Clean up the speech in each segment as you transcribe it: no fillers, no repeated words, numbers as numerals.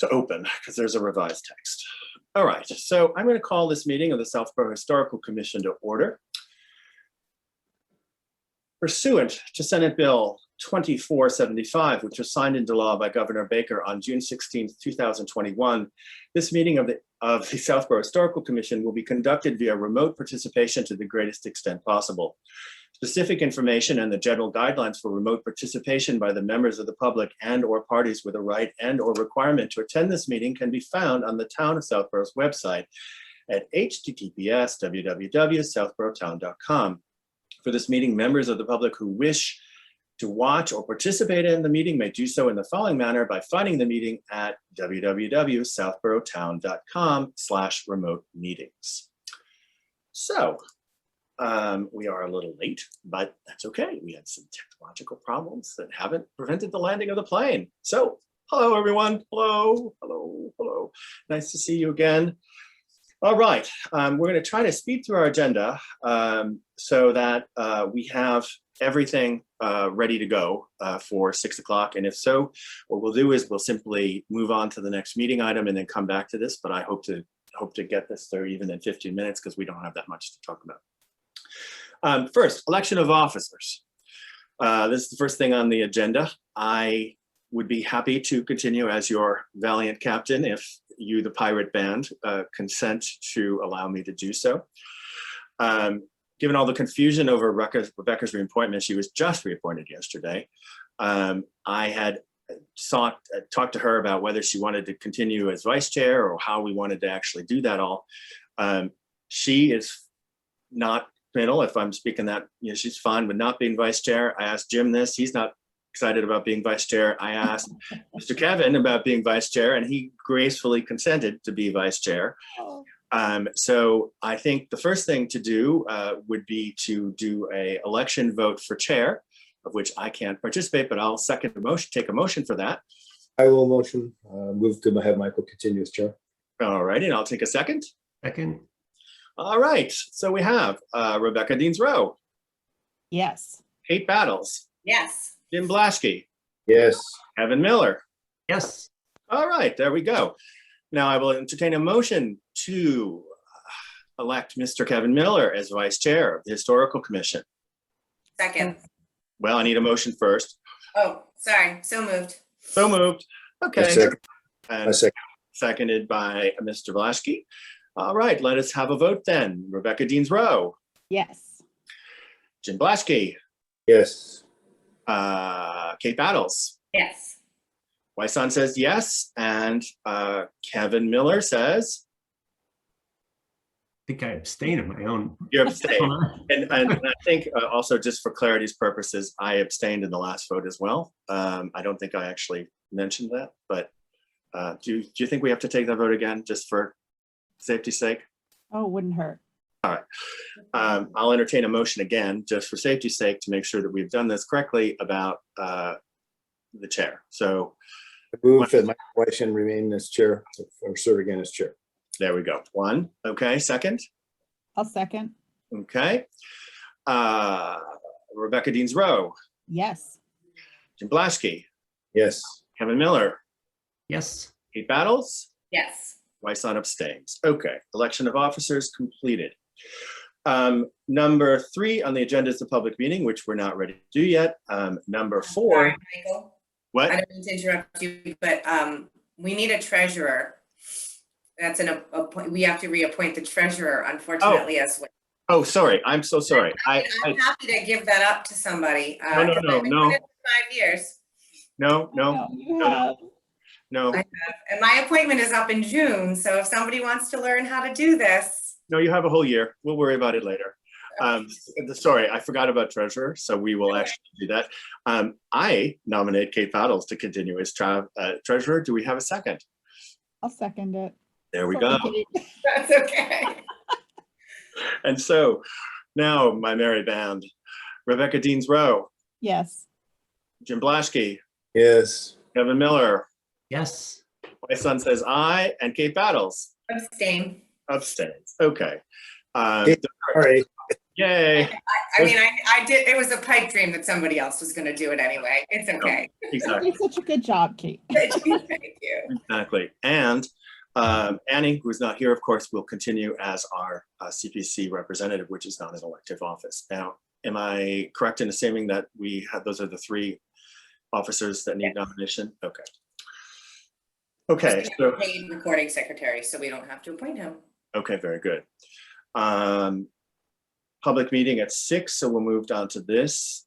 to open because there's a revised text. All right, so I'm going to call this meeting of the Southborough Historical Commission to order. Pursuant to Senate Bill 2475, which was signed into law by Governor Baker on June 16, 2021, this meeting of the Southborough Historical Commission will be conducted via remote participation to the greatest extent possible. Specific information and the general guidelines for remote participation by the members of the public and or parties with a right and or requirement to attend this meeting can be found on the Town of Southborough's website at https://www.southboroughtown.com. For this meeting, members of the public who wish to watch or participate in the meeting may do so in the following manner by finding the meeting at www.southboroughtown.com/remote meetings. So, we are a little late, but that's okay. We had some technological problems that haven't prevented the landing of the plane. So, hello everyone. Hello, hello, hello. Nice to see you again. All right, we're going to try to speed through our agenda so that we have everything ready to go for 6 o'clock. And if so, what we'll do is we'll simply move on to the next meeting item and then come back to this. But I hope to get this through even in 15 minutes because we don't have that much to talk about. First, election of officers. This is the first thing on the agenda. I would be happy to continue as your valiant captain if you, the pirate band, consent to allow me to do so. Given all the confusion over Rebecca's reappointment, she was just reappointed yesterday. I had talked to her about whether she wanted to continue as vice chair or how we wanted to actually do that all. She is not committal, if I'm speaking that, she's fine with not being vice chair. I asked Jim this, he's not excited about being vice chair. I asked Mr. Kevin about being vice chair and he gracefully consented to be vice chair. So I think the first thing to do would be to do a election vote for chair, of which I can't participate, but I'll second the motion, take a motion for that. I will motion, move to have Michael continue as chair. All righty, and I'll take a second. Second. All right, so we have Rebecca Deans-Rowe. Yes. Kate Battles. Yes. Jim Blaschke. Yes. Kevin Miller. Yes. All right, there we go. Now I will entertain a motion to elect Mr. Kevin Miller as vice chair of the Historical Commission. Second. Well, I need a motion first. Oh, sorry. So moved. So moved. Okay. Second. And seconded by Mr. Blaschke. All right, let us have a vote then. Rebecca Deans-Rowe. Yes. Jim Blaschke. Yes. Kate Battles. Yes. Waisan says yes, and Kevin Miller says? I think I abstain on my own. You abstain. and I think also just for clarity's purposes, I abstained in the last vote as well. I don't think I actually mentioned that, but do you think we have to take that vote again just for safety's sake? Oh, wouldn't hurt. All right. I'll entertain a motion again, just for safety's sake, to make sure that we've done this correctly about the chair. So I move that Michael Weishan remain as chair or serve again as chair. there we go. One. Okay. Second. I'll second. Okay. Rebecca Deans-Rowe. Yes. Jim Blaschke. Yes. Kevin Miller. Yes. Kate Battles. Yes. Waisan abstains. Okay, election of officers completed. Number 3 on the agenda is the public meeting, which we're not ready to do yet. Number 4. Sorry, Michael. What? I don't mean to interrupt you, but we need a treasurer. That's we have to reappoint the treasurer, unfortunately, as well. Oh, sorry. I'm so sorry. I'm happy to give that up to somebody. No. I've been doing it for 5 years. No. You have. No. I have. And my appointment is up in June, so if somebody wants to learn how to do this. No, you have a whole year. We'll worry about it later. Sorry, I forgot about treasurer, so we will actually do that. I nominate Kate Battles to continue as treasurer. Do we have a second? I'll second it. There we go. That's okay. And so now, my merry band, Rebecca Deans-Rowe, Yes. Jim Blaschke, Yes. Kevin Miller, Yes. my son says aye, and Kate Battles Abstain. abstains. Okay. Sorry. Yay. I mean, I did, it was a pipe dream that somebody else was gonna do it anyway. It's okay. You Exactly. did such a good job, Kate. Thank you. Exactly. And Annie, who is not here, of course, will continue as our CPC representative, which is not an elective office. Now, am I correct in assuming that we have, those are the three officers that need nomination? Okay. Okay. Just So, paid recording secretary, so we don't have to appoint him. okay, very good. Public meeting at 6, so we'll move on to this.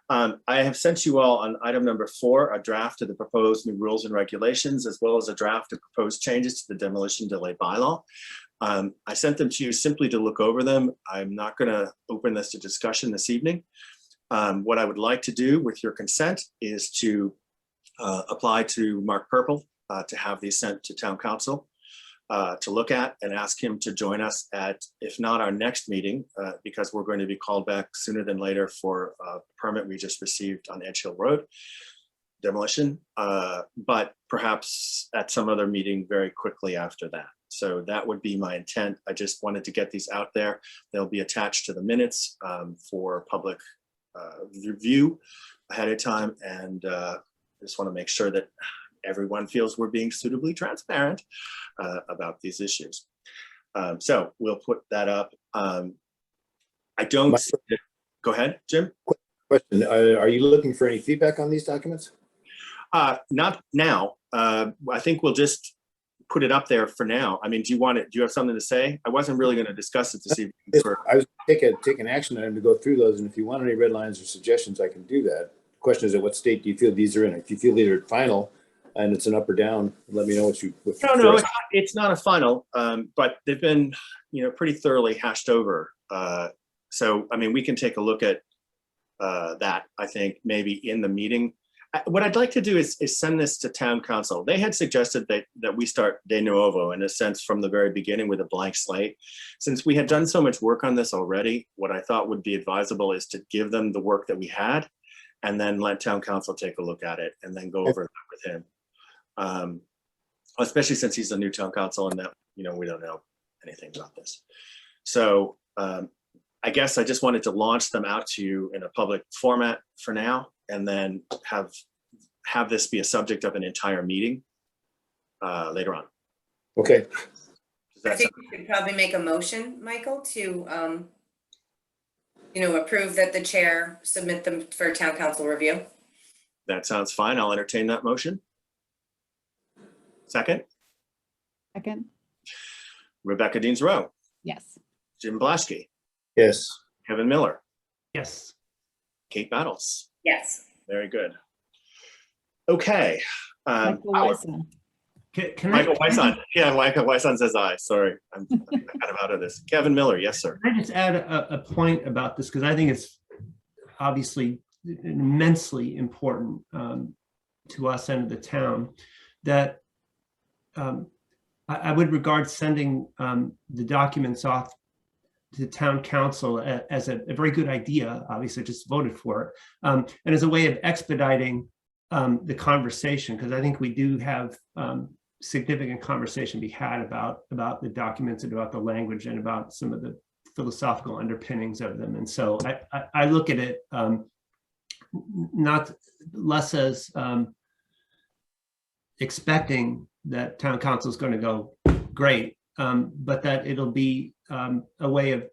I have sent you all on item number 4, a draft of the proposed new rules and regulations, as well as a draft of proposed changes to the demolition delay bylaw. I sent them to you simply to look over them. I'm not going to open this to discussion this evening. What I would like to do with your consent is to apply to Mark Purple to have these sent to town council to look at, and ask him to join us at, if not our next meeting, because we're going to be called back sooner than later for a permit we just received on Edge Hill Road demolition, but perhaps at some other meeting very quickly after that. So that would be my intent. I just wanted to get these out there. They'll be attached to the minutes for public review ahead of time, and just want to make sure that everyone feels we're being suitably transparent about these issues. So we'll put that up. I don't, go ahead, Jim. Question, are you looking for any feedback on these documents? Not now. I think we'll just put it up there for now. I mean, do you have something to say? I wasn't really going to discuss it this evening. I was taking action item to go through those, and if you want any red lines or suggestions, I can do that. The question is, at what state do you feel these are in? If you feel these are final and it's an up or down, let me know what you. No, it's not a final, but they've been, pretty thoroughly hashed over. So, I mean, we can take a look at that, I think, maybe in the meeting. What I'd like to do is send this to town council. They had suggested that we start de novo, in a sense, from the very beginning with a blank slate. Since we had done so much work on this already, what I thought would be advisable is to give them the work that we had, and then let town council take a look at it, and then go over that with him. Especially since he's a new town council, and that, we don't know anything about this. So I guess I just wanted to launch them out to you in a public format for now, and then have this be a subject of an entire meeting later on. Okay. I think you could probably make a motion, Michael, to approve that the chair submit them for town council review. That sounds fine. I'll entertain that motion. Second. Second, Rebecca Deans Rowe, yes. Jim Blaschke, Yes. Kevin Miller, Yes. Kate Battles. Yes. Very good. Okay. Michael Weisman. Can Michael I Weisson. Yeah, Michael Weisson says aye. Sorry, I'm kind of out of this. Kevin Miller. Yes, sir. just add a point about this? Because I think it's obviously immensely important to us and the town, that I would regard sending the documents off to town council as a very good idea. Obviously, I just voted for it, and as a way of expediting the conversation, because I think we do have significant conversation be had about the documents and about the language and about some of the philosophical underpinnings of them. And so I look at it not less as expecting that town council is going to go great, but that it'll be a way of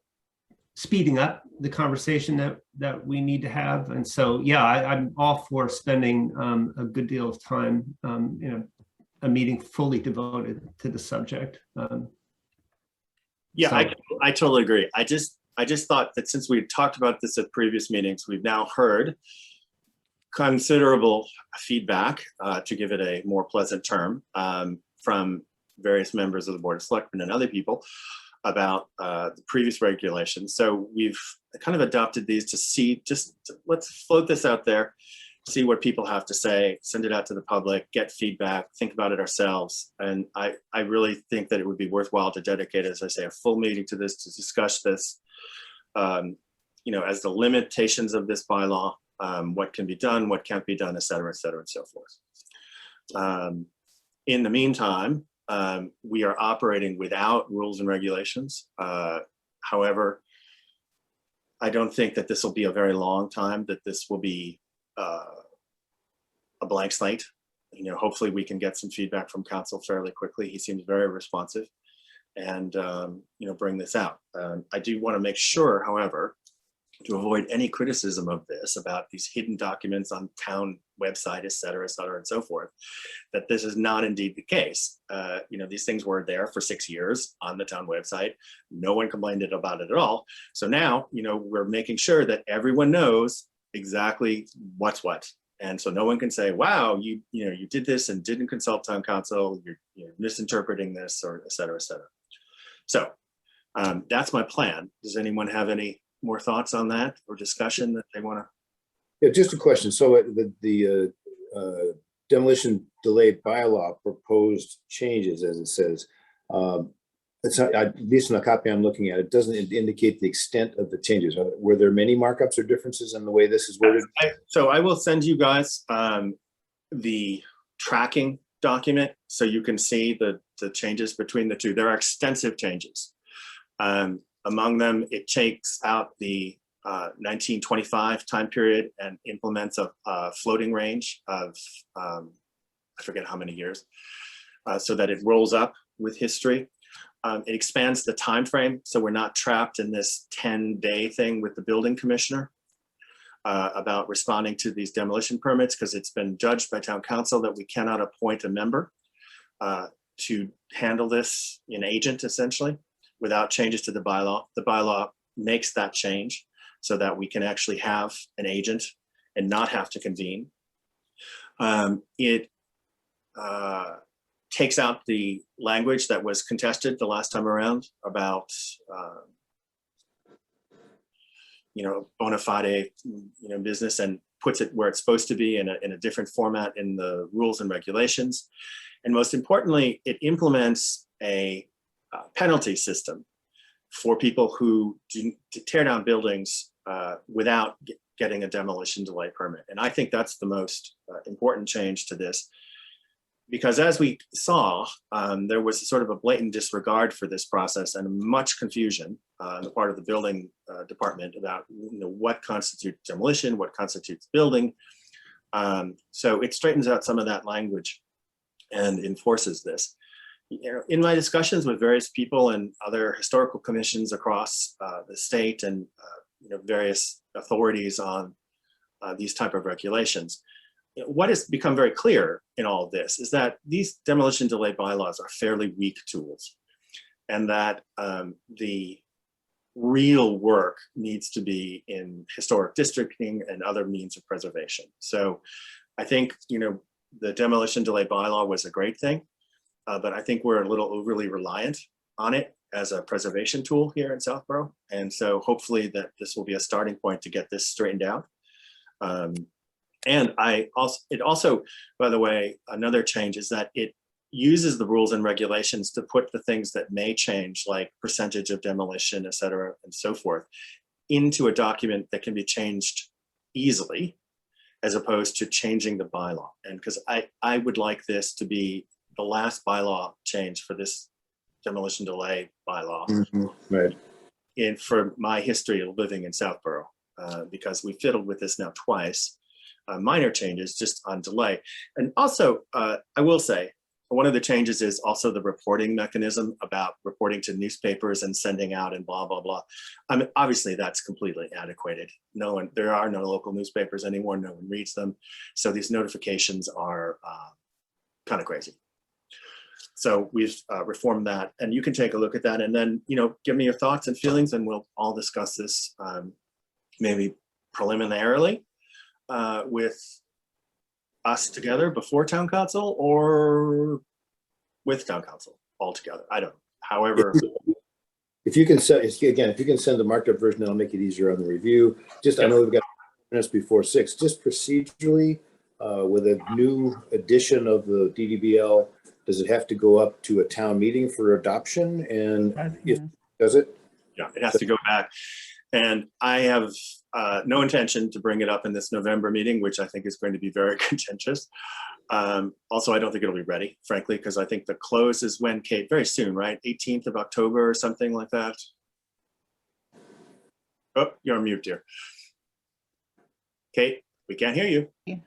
speeding up the conversation that we need to have. And so, yeah, I'm all for spending a good deal of time in a meeting fully devoted to the subject. Yeah, So- I totally agree. I just thought that since we talked about this at previous meetings, we've now heard considerable feedback, to give it a more pleasant term, from various members of the Board of Selectmen and other people about the previous regulations. So we've kind of adopted these to see, let's float this out there, see what people have to say, send it out to the public, get feedback, think about it ourselves. And I really think that it would be worthwhile to dedicate, as I say, a full meeting to this, to discuss this, as the limitations of this bylaw, what can be done, what can't be done, et cetera, and so forth. In the meantime, we are operating without rules and regulations. However, I don't think that this will be a very long time, that this will be a blank slate. You know, hopefully we can get some feedback from council fairly quickly. He seems very responsive, and you know, bring this out. I do want to make sure, however, to avoid any criticism of this about these hidden documents on town website, et cetera, and so forth, that this is not indeed the case. You know, these things were there for 6 years on the town website. No one complained about it at all. So now, you know, we're making sure that everyone knows exactly what's what. And so no one can say, wow, you know, you did this and didn't consult town council, you're misinterpreting this, or et cetera, et cetera. So that's my plan. Does anyone have any more thoughts on that or discussion that they want to? Yeah, just a question. So the demolition delay bylaw proposed changes, as it says, it's not, at least in the copy I'm looking at, it doesn't indicate the extent of the changes. Were there many markups or differences in the way this is worded? So I will send you guys the tracking document so you can see the changes between the two. There are extensive changes. Among them, it takes out the 1925 time period and implements a floating range of, I forget how many years, so that it rolls up with history. It expands the time frame, so we're not trapped in this 10-day thing with the building commissioner about responding to these demolition permits, because it's been judged by town council that we cannot appoint a member to handle this, an agent essentially, without changes to the bylaw. The bylaw makes that change so that we can actually have an agent and not have to convene. It takes out the language that was contested the last time around about, you know, bona fide, you know, business, and puts it where it's supposed to be in a different format in the rules and regulations. And most importantly, it implements a penalty system for people who tear down buildings without getting a demolition delay permit. And I think that's the most important change to this, because as we saw, there was sort of a blatant disregard for this process and much confusion on the part of the building department about, you know, what constitutes demolition, what constitutes building. So it straightens out some of that language and enforces this. You know, in my discussions with various people and other historical commissions across the state and you know, various authorities on these type of regulations, you know, what has become very clear in all of this is that these demolition delay bylaws are fairly weak tools, and that the real work needs to be in historic districting and other means of preservation. So I think, you know, the demolition delay bylaw was a great thing. But I think we're a little overly reliant on it as a preservation tool here in Southborough. And so hopefully that this will be a starting point to get this straightened out. And it also, by the way, another change is that it uses the rules and regulations to put the things that may change, like percentage of demolition, et cetera, and so forth, into a document that can be changed easily, as opposed to changing the bylaw. And because I would like this to be the last bylaw change for this demolition delay bylaw, Right. and for my history of living in Southborough, because we fiddled with this now twice, minor changes just on delay. And also, I will say, one of the changes is also the reporting mechanism about reporting to newspapers and sending out and blah, blah, blah. I mean, obviously that's completely antiquated. There are no local newspapers anymore. No one reads them. So these notifications are kind of crazy. So we've reformed that, and you can take a look at that and then, you know, give me your thoughts and feelings, and we'll all discuss this maybe preliminarily with us together before town council or with town council all together. I don't know. However, if you can send, again, if you can send the marked up version, that'll make it easier on the review. Just, I know we've got minutes before 6, just procedurally with a new edition of the DDBL, does it have to go up to a town meeting for adoption? And does it? Yeah, it has to go back. And I have no intention to bring it up in this November meeting, which I think is going to be very contentious. Also, I don't think it'll be ready, frankly, because I think the close is when, Kate, very soon, right? 18th of October or something like that. Oh, you're on mute, dear. Kate, we can't hear you.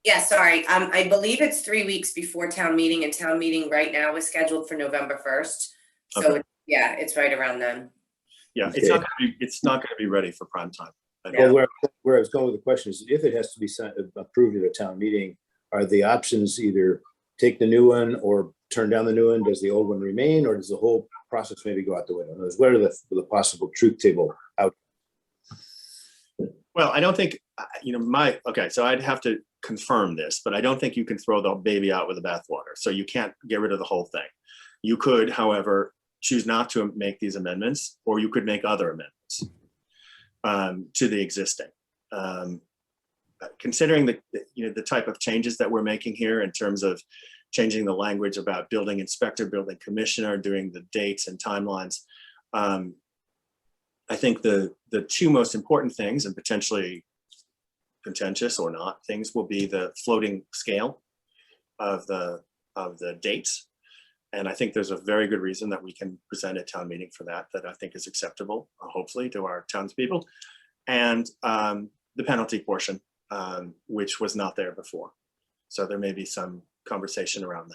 Yeah, sorry. I believe it's 3 weeks before town meeting, and town meeting right now is scheduled for November 1st. So Okay. yeah, it's right around then. Yeah, Okay. it's not gonna be ready for prime time. Well, where I was going with the question is, if it has to be approved at a town meeting, are the options either take the new one or turn down the new one? Does the old one remain, or does the whole process maybe go out the window? What are the possible truth table out? Well, I don't think, okay, so I'd have to confirm this, but I don't think you can throw the baby out with the bathwater. So you can't get rid of the whole thing. You could, however, choose not to make these amendments, or you could make other amendments to the existing. Considering the type of changes that we're making here in terms of changing the language about building inspector, building commissioner, doing the dates and timelines, I think the two most important things, and potentially contentious or not, things will be the floating scale of the dates. And I think there's a very good reason that we can present at town meeting for that I think is acceptable, hopefully, to our townspeople. And the penalty portion, which was not there before. So there may be some conversation around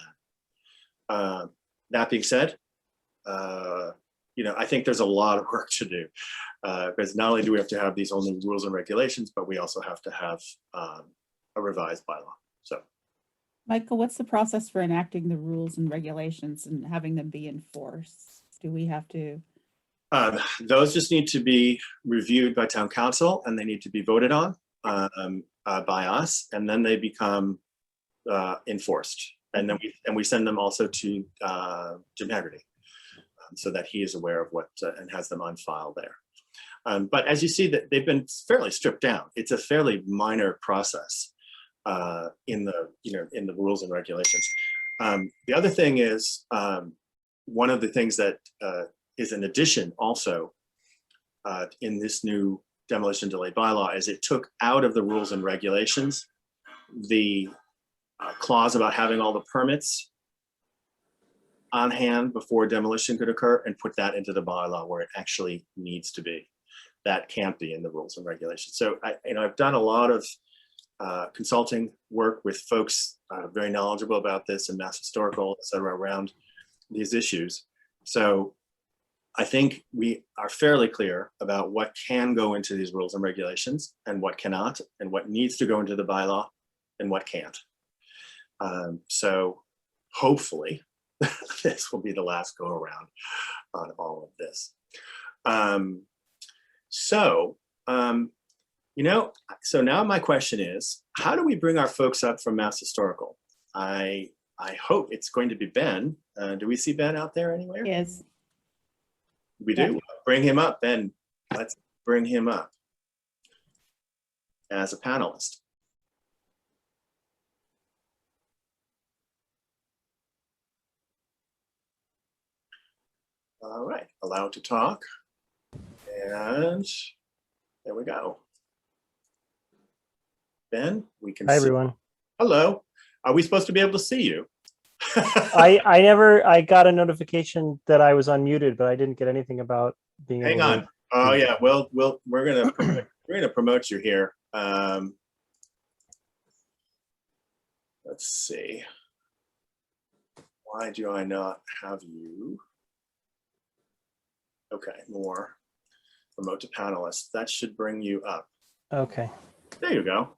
that. That being said, I think there's a lot of work to do, because not only do we have to have these only rules and regulations, but we also have to have a revised bylaw. So, Michael, what's the process for enacting the rules and regulations and having them be enforced? Do we have to? those just need to be reviewed by town council, and they need to be voted on by us, and then they become enforced. And then we send them also to Jim Haggerty, so that he is aware of what and has them on file there. But as you see, that they've been fairly stripped down. It's a fairly minor process in the rules and regulations. The other thing is, one of the things that is an addition also in this new demolition delay bylaw is it took out of the rules and regulations the clause about having all the permits on hand before demolition could occur, and put that into the bylaw where it actually needs to be. That can't be in the rules and regulations. So I've done a lot of consulting work with folks very knowledgeable about this, and Mass Historical, et cetera, around these issues. So I think we are fairly clear about what can go into these rules and regulations and what cannot, and what needs to go into the bylaw and what can't. So hopefully this will be the last go around on all of this. So now my question is, how do we bring our folks up from Mass Historical? I hope it's going to be Ben. Do we see Ben out there anywhere? Yes. We do? Yeah. Bring him up, Ben. Let's bring him up as a panelist. All right, allowed to talk. And there we go. Ben, we can Hi, see. everyone. Hello. Are we supposed to be able to see you? I got a notification that I was unmuted, but I didn't get anything about being Hang able on. to. Oh yeah, we're gonna promote you here. Let's see. Why do I not have you? Okay, more. Promote to panelist. That should bring you up. Okay. There you go.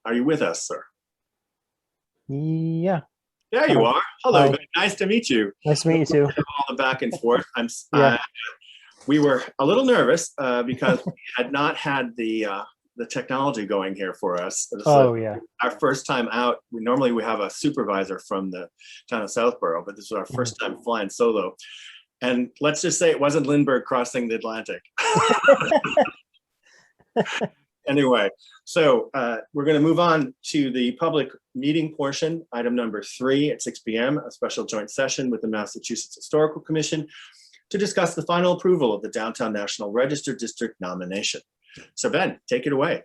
Are you with us, sir? Yeah. There you are. Hello, Hi. Ben. Nice to meet you. Nice to meet you too. All the back and forth. Yeah. We were a little nervous because we had not had the technology going here for us. Oh yeah. Our first time out. Normally we have a supervisor from the town of Southborough, but this was our first time flying solo. And let's just say it wasn't Lindbergh crossing the Atlantic. Anyway, so we're going to move on to the public meeting portion, item number 3 at 6 p.m., a special joint session with the Massachusetts Historical Commission to discuss the final approval of the Downtown National Register District nomination. So Ben, take it away.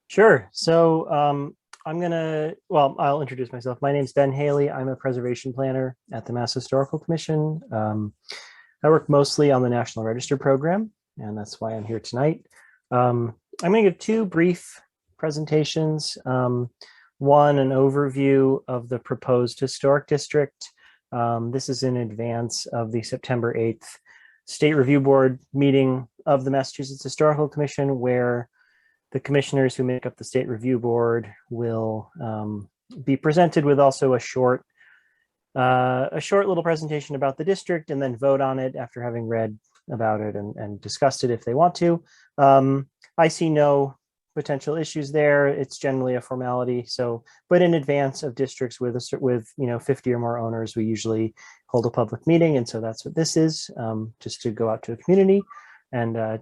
Sure. So I'll introduce myself. My name's Ben Haley. I'm a preservation planner at the Mass Historical Commission. I work mostly on the National Register program, and that's why I'm here tonight. I'm going to give two brief presentations. One, an overview of the proposed historic district. This is in advance of the September 8th State Review Board meeting of the Massachusetts Historical Commission, where the commissioners who make up the State Review Board will be presented with also a short little presentation about the district, and then vote on it after having read about it and discussed it if they want to. I see no potential issues there. It's generally a formality. So, but in advance of districts with 50 or more owners, we usually hold a public meeting, and so that's what this is, just to go out to a community and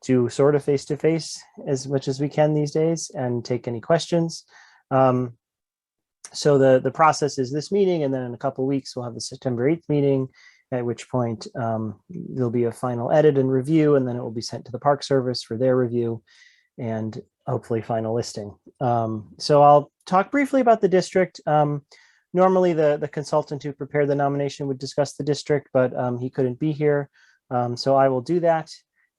do sort of face-to-face as much as we can these days and take any questions. So the process is this meeting, and then in a couple of weeks we'll have the September 8th meeting, at which point there'll be a final edit and review, and then it will be sent to the Park Service for their review and hopefully final listing. So I'll talk briefly about the district. Normally the consultant who prepared the nomination would discuss the district, but he couldn't be here. So I will do that.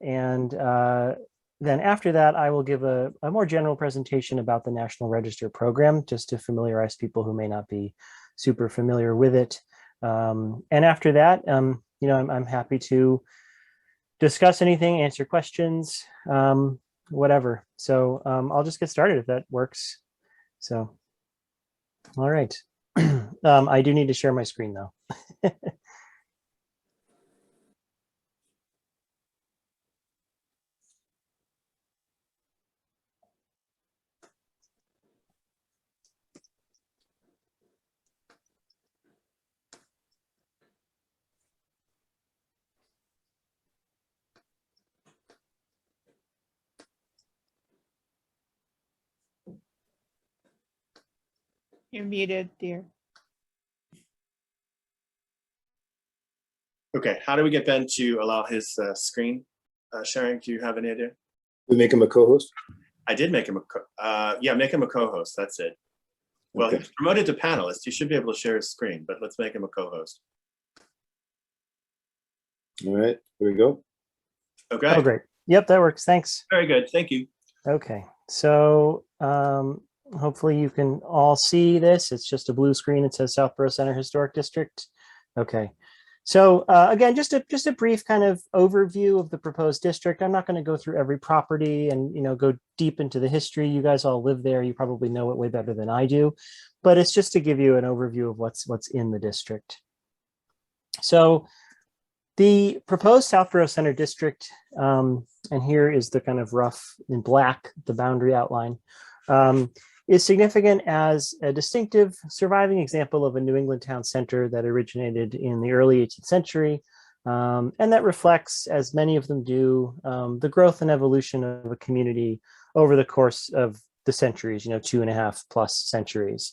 And then after that, I will give a more general presentation about the National Register program, just to familiarize people who may not be super familiar with it. And after that, I'm happy to discuss anything, answer questions, whatever. So I'll just get started if that works. So, all right. I do need to share my screen though. You're muted, dear. Okay, how do we get Ben to allow his screen sharing? Do you have any idea? We make him a co-host? I did make him make him a co-host. That's it. Well, Okay. he's promoted to panelist. He should be able to share his screen, but let's make him a co-host. All right, here we go. Okay. Oh, great. Yep, that works. Thanks. Very good. Thank you. Okay, so hopefully you can all see this. It's just a blue screen. It says Southborough Center Historic District. Okay, so again, just a brief kind of overview of the proposed district. I'm not going to go through every property and go deep into the history. You guys all live there. You probably know it way better than I do, but it's just to give you an overview of what's in the district. So the proposed Southborough Center District, and here is the kind of rough in black, the boundary outline, is significant as a distinctive surviving example of a New England town center that originated in the early 18th century, and that reflects, as many of them do, the growth and evolution of a community over the course of the centuries, 2.5+ centuries.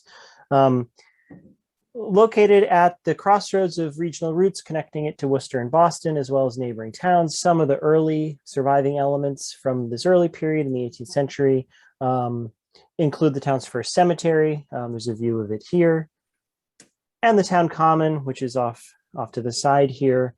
Located at the crossroads of regional routes connecting it to Worcester and Boston, as well as neighboring towns, some of the early surviving elements from this early period in the 18th century include the town's first cemetery. There's a view of it here. And the town common, which is off to the side here,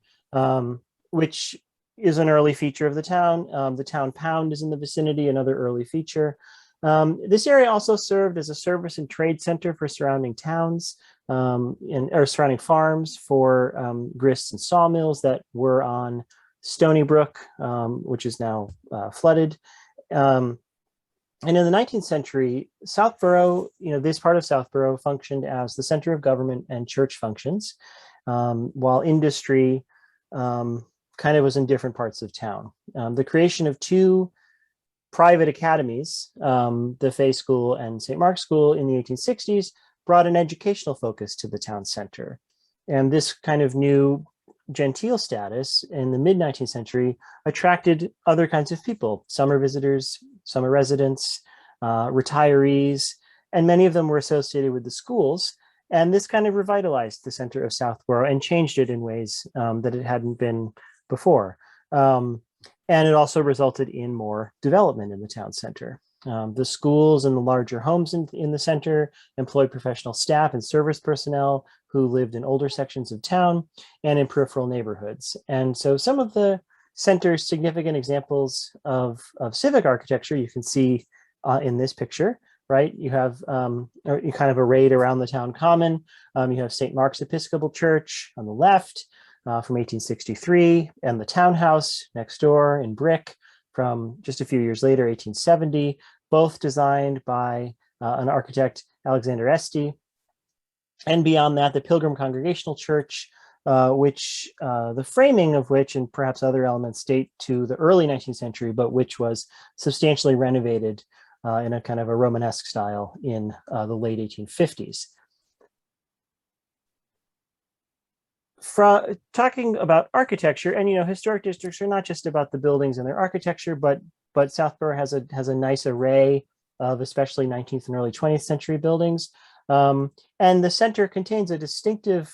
which is an early feature of the town. The town pound is in the vicinity, another early feature. This area also served as a service and trade center for surrounding towns or surrounding farms for grists and sawmills that were on Stony Brook, which is now flooded. And in the 19th century, Southborough, this part of Southborough functioned as the center of government and church functions, while industry kind of was in different parts of town. The creation of two private academies, the Fay School and St. Mark's School in the 1860s, brought an educational focus to the town center. And this kind of new genteel status in the mid-19th century attracted other kinds of people, summer visitors, summer residents, retirees, and many of them were associated with the schools. And this kind of revitalized the center of Southborough and changed it in ways that it hadn't been before. And it also resulted in more development in the town center. The schools and the larger homes in the center employed professional staff and service personnel who lived in older sections of town and in peripheral neighborhoods. And so some of the center's significant examples of civic architecture you can see in this picture, right? You have you kind of arrayed around the town common. You have St. Mark's Episcopal Church on the left from 1863, and the townhouse next door in brick from just a few years later, 1870, both designed by an architect, Alexander Este. And beyond that, the Pilgrim Congregational Church, which the framing of which and perhaps other elements date to the early 19th century, but which was substantially renovated in a kind of a Romanesque style in the late 1850s. Talking about architecture, and historic districts are not just about the buildings and their architecture, but Southborough has a nice array of especially 19th and early 20th century buildings, and the center contains a distinctive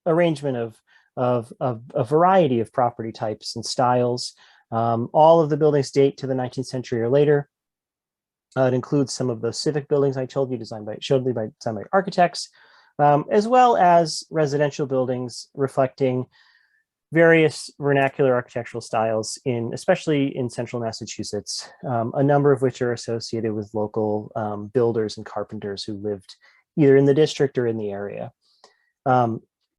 arrangement of a variety of property types and styles. All of the buildings date to the 19th century or later. It includes some of the civic buildings I told you, designed by architects, as well as residential buildings reflecting various vernacular architectural styles, especially in central Massachusetts, a number of which are associated with local builders and carpenters who lived either in the district or in the area.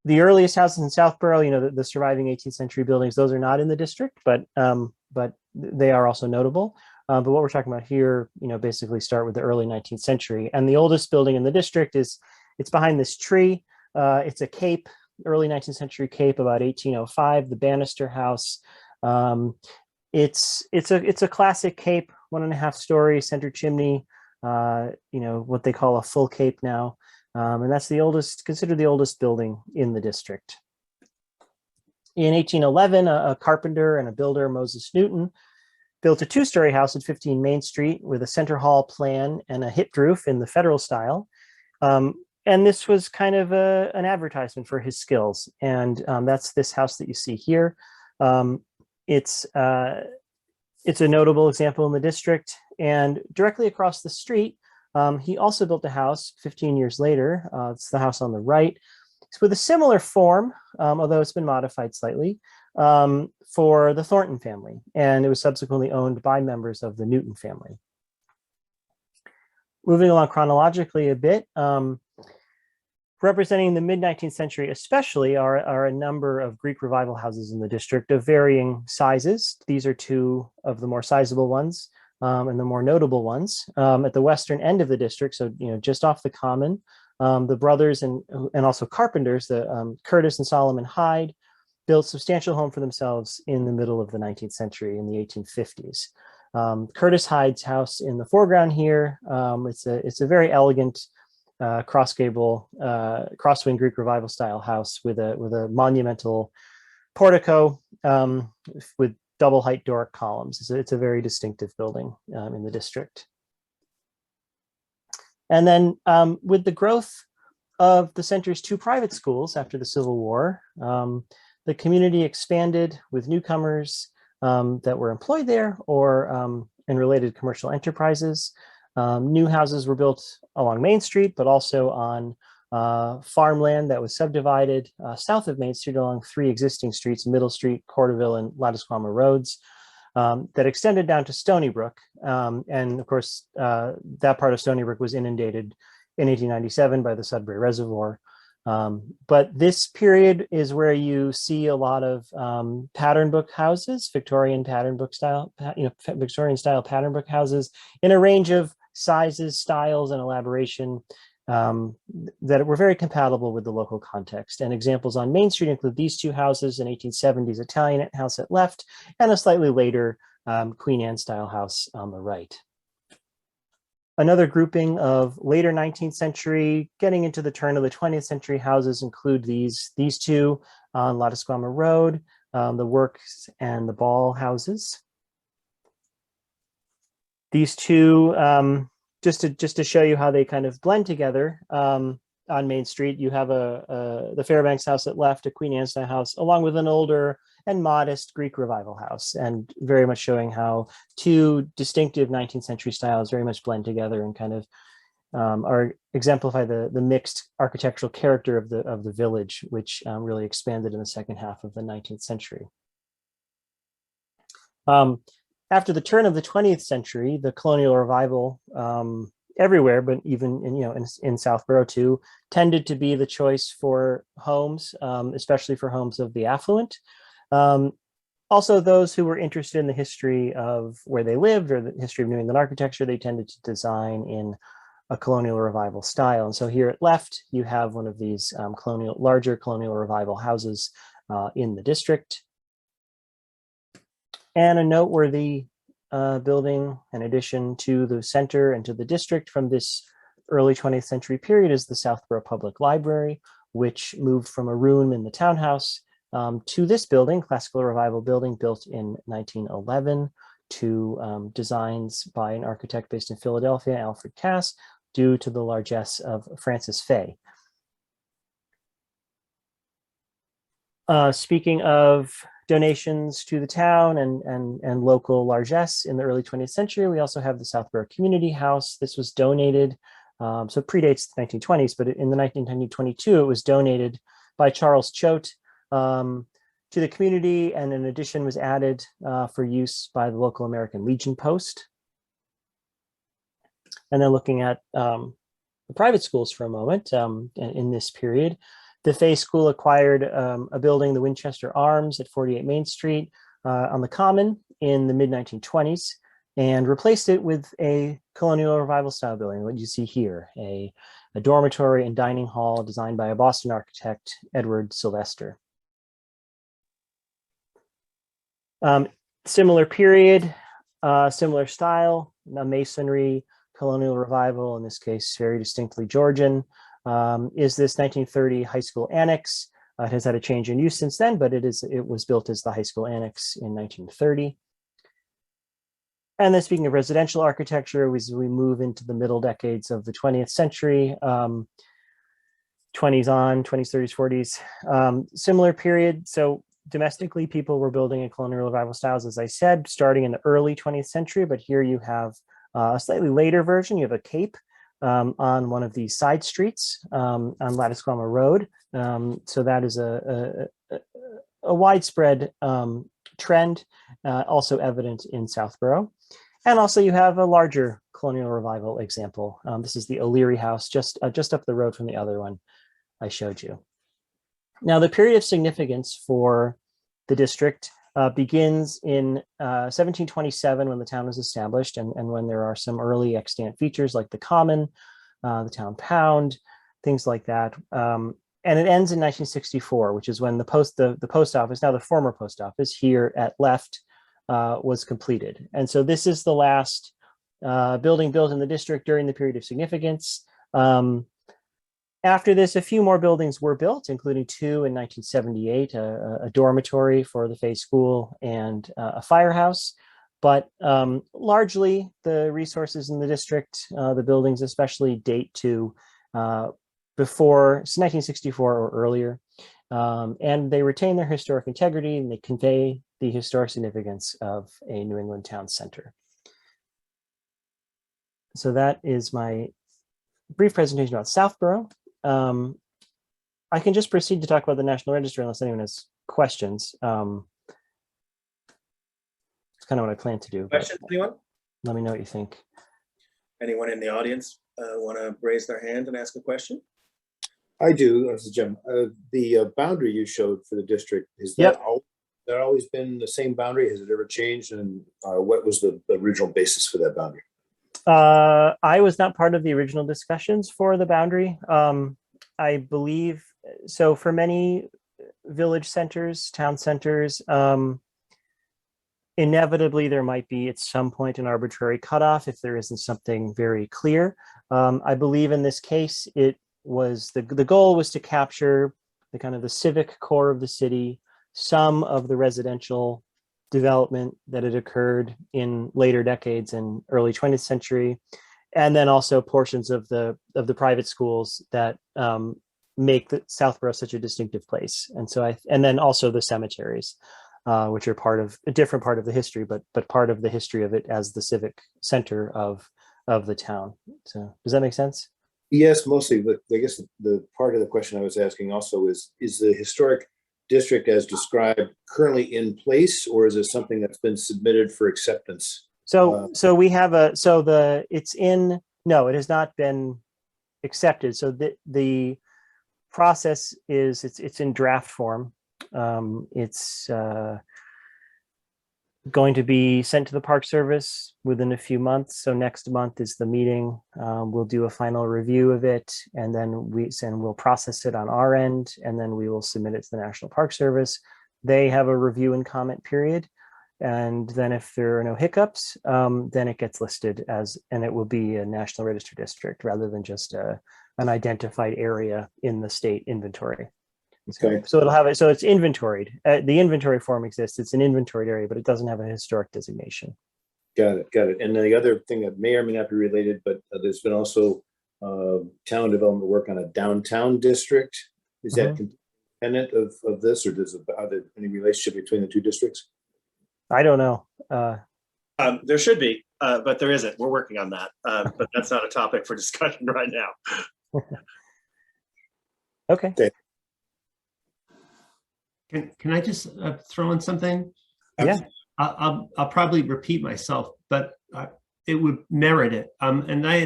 The earliest houses in Southborough, the surviving 18th century buildings, those are not in the district, but they are also notable. But what we're talking about here, basically start with the early 19th century. And the oldest building in the district it's behind this tree. It's a cape, early 19th century cape, about 1805, the Bannister House. It's a classic cape, 1.5 story center chimney, what they call a full cape now. And that's considered the oldest building in the district. In 1811, a carpenter and a builder, Moses Newton, built a 2-story house at 15 Main Street with a center hall plan and a hipped roof in the Federal style. And this was kind of an advertisement for his skills. And that's this house that you see here. It's a notable example in the district. And directly across the street, he also built a house 15 years later. It's the house on the right. It's with a similar form, although it's been modified slightly, for the Thornton family. And it was subsequently owned by members of the Newton family. Moving along chronologically a bit, representing the mid-19th century especially are a number of Greek Revival houses in the district of varying sizes. These are two of the more sizable ones and the more notable ones. At the western end of the district, so just off the common, the brothers and also carpenters, the Curtis and Solomon Hyde, built substantial home for themselves in the middle of the 19th century in the 1850s. Curtis Hyde's house in the foreground here, it's a very elegant cross-gable, cross-wing Greek Revival style house with a monumental portico with double height Doric columns. It's a very distinctive building in the district. And then with the growth of the center's 2 private schools after the Civil War, the community expanded with newcomers that were employed there or in related commercial enterprises. New houses were built along Main Street, but also on farmland that was subdivided south of Main Street along 3 existing streets, Middle Street, Corderville, and Ladisquama Roads, that extended down to Stony Brook. And of course, that part of Stony Brook was inundated in 1897 by the Sudbury Reservoir. But this period is where you see a lot of pattern book houses, Victorian pattern book style, Victorian style pattern book houses in a range of sizes, styles, and elaboration that were very compatible with the local context. And examples on Main Street include these 2 houses, an 1870s Italian house at left, and a slightly later Queen Anne style house on the right. Another grouping of later 19th century, getting into the turn of the 20th century houses include these 2 on Ladisquama Road, the Works and the Ball houses. These 2, just to show you how they kind of blend together, on Main Street, you have the Fairbanks house at left, a Queen Anne style house, along with an older and modest Greek Revival house, and very much showing how two distinctive 19th century styles very much blend together and kind of are exemplify the mixed architectural character of the village, which really expanded in the second half of the 19th century. After the turn of the 20th century, the Colonial Revival everywhere, but even in Southborough too, tended to be the choice for homes, especially for homes of the affluent. Also, those who were interested in the history of where they lived or the history of New England architecture, they tended to design in a Colonial Revival style. And so here at left, you have one of these larger Colonial Revival houses in the district. And a noteworthy building, in addition to the center and to the district from this early 20th century period, is the Southborough Public Library, which moved from a room in the townhouse to this building, Classical Revival building, built in 1911 to designs by an architect based in Philadelphia, Alfred Cass, due to the largesse of Francis Fay. Speaking of donations to the town and local largesse in the early 20th century, we also have the Southborough Community House. This was donated, so it predates the 1920s, but in the 1922, it was donated by Charles Choate to the community, and an addition was added for use by the local American Legion Post. And then looking at the private schools for a moment in this period, the Fay School acquired a building, the Winchester Arms at 48 Main Street on the Common in the mid-1920s, and replaced it with a Colonial Revival style building, what you see here, a dormitory and dining hall designed by a Boston architect, Edward Sylvester. Similar period, similar style, a masonry, Colonial Revival, in this case, very distinctly Georgian, is this 1930 high school annex. It has had a change in use since then, but it was built as the high school annex in 1930. And then speaking of residential architecture, as we move into the middle decades of the 20th century, 20s on, 20s, 30s, 40s, similar period. So domestically, people were building in Colonial Revival styles, as I said, starting in the early 20th century, but here you have a slightly later version. You have a cape on one of these side streets on Lattisquama Road. So that is a widespread trend, also evident in Southborough. And also you have a larger Colonial Revival example. This is the O'Leary House, just up the road from the other one I showed you. Now, the period of significance for the district begins in 1727, when the town was established, and when there are some early extant features like the Common, the town pound, things like that. And it ends in 1964, which is when the post office, now the former post office here at left, was completed. And so this is the last building built in the district during the period of significance. After this, a few more buildings were built, including two in 1978, a dormitory for the Fay School and a firehouse. But largely, the resources in the district, the buildings especially, date to before 1964 or earlier. And they retain their historic integrity, and they convey the historic significance of a New England town center. So that is my brief presentation about Southborough. I can just proceed to talk about the National Register unless anyone has questions. It's kind of what I plan to do. Questions, anyone? Let me know what you think. Anyone in the audience want to raise their hand and ask a question? I do. This is Jim. The boundary you showed for the district, is that there always been the same boundary? Has it ever changed? And what was the original basis for that boundary? I was not part of the original discussions for the boundary. I believe, so for many village centers, town centers, inevitably there might be at some point an arbitrary cutoff if there isn't something very clear. I believe in this case, it was the goal was to capture the kind of the civic core of the city, some of the residential development that had occurred in later decades and early 20th century, and then also portions of the private schools that make the Southborough such a distinctive place. And so and then also the cemeteries. which are part of a different part of the history, but part of the history of it as the civic center of the town. So does that make sense? Yes, mostly, but I guess the part of the question I was asking also is the historic district as described currently in place, or is it something that's been submitted for acceptance? So we have no, it has not been accepted. So the process is it's in draft form. It's going to be sent to the Park Service within a few months. So next month is the meeting. We'll do a final review of it, and then we'll process it on our end, and then we will submit it to the National Park Service. They have a review and comment period. And then if there are no hiccups, then it gets listed and it will be a National Register district rather than just an identified area in the state inventory. Okay. So it'll have it. So it's inventoried. The inventory form exists. It's an inventoried area, but it doesn't have a historic designation. Got it. And then the other thing that may or may not be related, but there's been also town development work on a downtown district. Is that independent of this, or are there any relationship between the two districts? I don't know. There should be, but there isn't. We're working on that, but that's not a topic for discussion right now. Okay. Can I just throw in something? Yeah. I'll probably repeat myself, but it would merit it. And I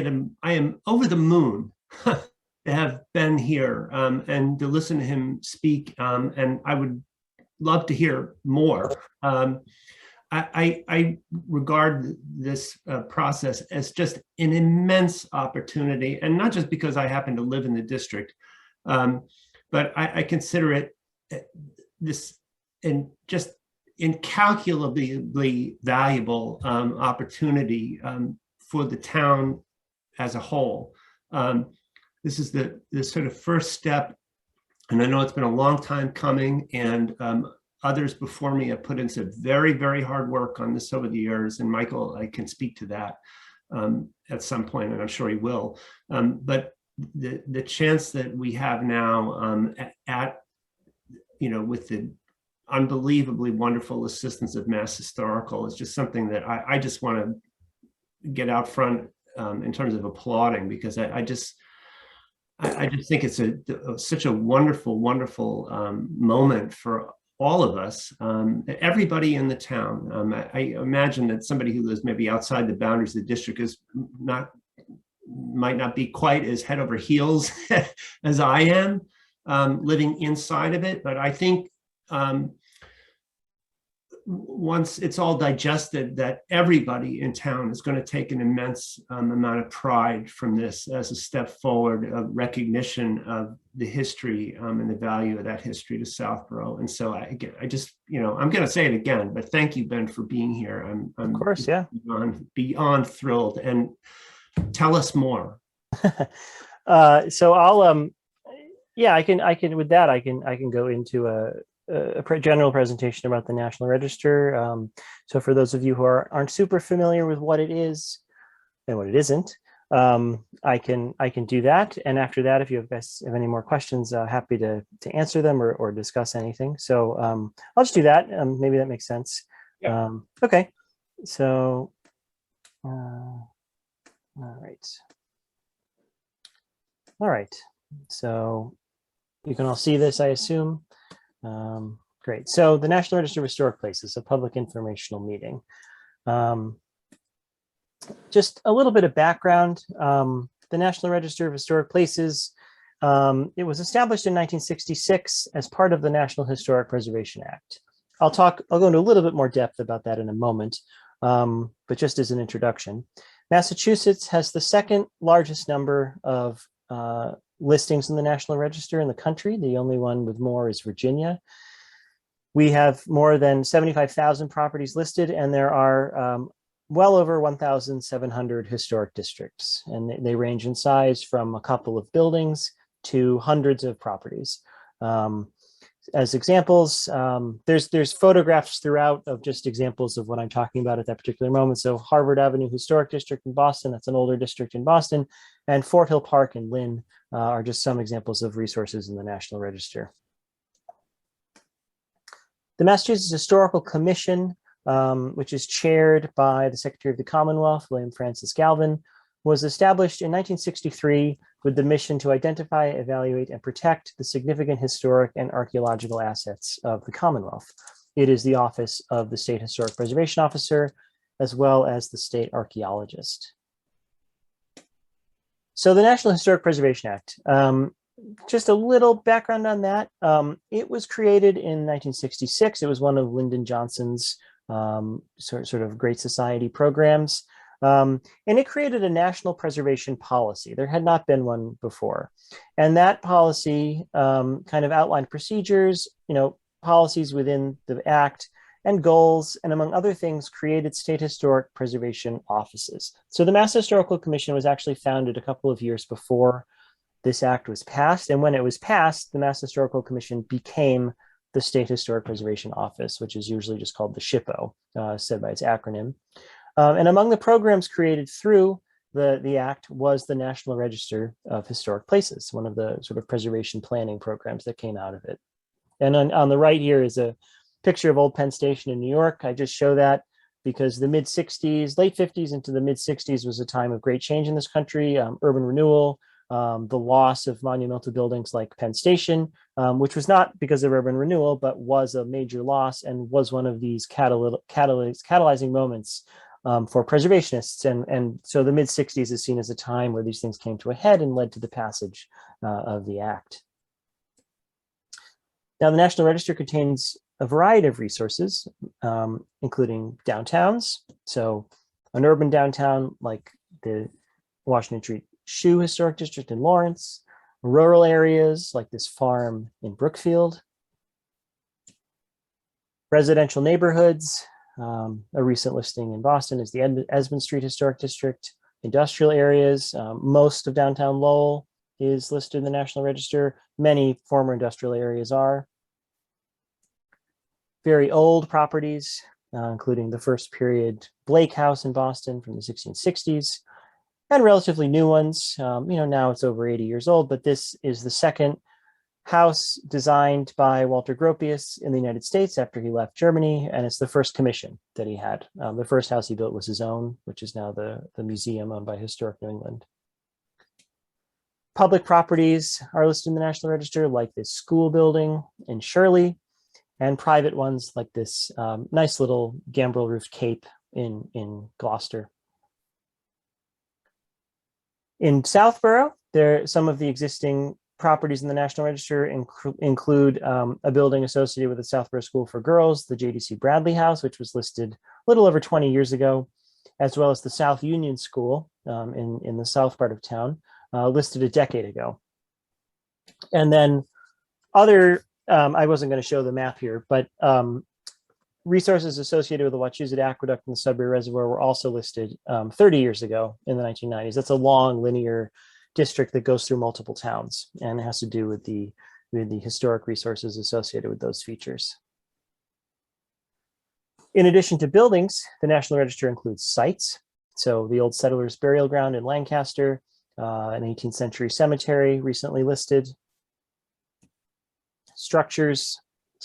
am over the moon to have been here and to listen to him speak. And I would love to hear more. I regard this process as just an immense opportunity, and not just because I happen to live in the district, but I consider it this and just incalculably valuable opportunity for the town as a whole. This is the sort of first step, and I know it's been a long time coming, and others before me have put in some very, very hard work on this over the years, and Michael, I can speak to that at some point, and I'm sure he will. But the chance that we have now with the unbelievably wonderful assistance of Mass Historical is just something that I just want to get out front in terms of applauding, because I just think it's such a wonderful, wonderful moment for all of us, everybody in the town. I imagine that somebody who lives maybe outside the boundaries of the district might not be quite as head over heels as I am living inside of it. But I think once it's all digested, that everybody in town is going to take an immense amount of pride from this as a step forward of recognition of the history and the value of that history to Southborough. And so I just, I'm going to say it again, but thank you, Ben, for being here. I'm of course, yeah, beyond thrilled. And tell us more. So I'll, I can with that, I can go into a general presentation about the National Register. So for those of you who aren't super familiar with what it is and what it isn't, I can do that. And after that, if you guys have any more questions, happy to answer them or discuss anything. So I'll just do that. Maybe that makes sense. Yeah. Okay. So, all right. So you can all see this, I assume. Great. So the National Register of Historic Places, a public informational meeting. Just a little bit of background. The National Register of Historic Places, it was established in 1966 as part of the National Historic Preservation Act. I'll go into a little bit more depth about that in a moment, but just as an introduction. Massachusetts has the second largest number of listings in the National Register in the country. The only one with more is Virginia. We have more than 75,000 properties listed, and there are well over 1,700 historic districts, and they range in size from a couple of buildings to hundreds of properties. As examples, there's photographs throughout of just examples of what I'm talking about at that particular moment. So Harvard Avenue Historic District in Boston, that's an older district in Boston, and Fort Hill Park in Lynn are just some examples of resources in the National Register. The Massachusetts Historical Commission, which is chaired by the Secretary of the Commonwealth, William Francis Galvin, was established in 1963 with the mission to identify, evaluate, and protect the significant historic and archaeological assets of the Commonwealth. It is the office of the State Historic Preservation Officer, as well as the state archaeologist. So the National Historic Preservation Act, just a little background on that. It was created in 1966. It was one of Lyndon Johnson's sort of Great Society programs. And it created a national preservation policy. There had not been one before. And that policy kind of outlined procedures, policies within the act and goals, and among other things, created state historic preservation offices. So the Mass Historical Commission was actually founded a couple of years before this act was passed. And when it was passed, the Mass Historical Commission became the State Historic Preservation Office, which is usually just called the SHPO, said by its acronym. And among the programs created through the act was the National Register of Historic Places, one of the sort of preservation planning programs that came out of it. And on the right here is a picture of Old Penn Station in New York. I just show that because the mid-60s, late 50s into the mid-60s was a time of great change in this country, urban renewal, the loss of monumental buildings like Penn Station, which was not because of urban renewal, but was a major loss and was one of these catalyzing moments for preservationists. And so the mid-60s is seen as a time where these things came to a head and led to the passage of the act. Now, the National Register contains a variety of resources, including downtowns. So an urban downtown like the Washington Street Shoe Historic District in Lawrence, rural areas like this farm in Brookfield, residential neighborhoods. A recent listing in Boston is the Esmond Street Historic District, industrial areas. Most of downtown Lowell is listed in the National Register. Many former industrial areas are. Very old properties, including the first period Blake House in Boston from the 1660s, and relatively new ones. Now it's over 80 years old, but this is the second house designed by Walter Gropius in the United States after he left Germany, and it's the first commission that he had. The first house he built was his own, which is now the museum owned by Historic New England. Public properties are listed in the National Register, like this school building in Shirley, and private ones like this nice little gambrel roofed cape in Gloucester. In Southborough, some of the existing properties in the National Register include a building associated with the Southborough School for Girls, the JDC Bradley House, which was listed a little over 20 years ago, as well as the South Union School in the south part of town, listed a decade ago. And then other, I wasn't going to show the map here, but resources associated with the Wachusett Aqueduct and the Sudbury Reservoir were also listed 30 years ago in the 1990s. That's a long linear district that goes through multiple towns, and it has to do with the historic resources associated with those features. In addition to buildings, the National Register includes sites. So the old settlers' burial ground in Lancaster, an 18th century cemetery recently listed. Structures,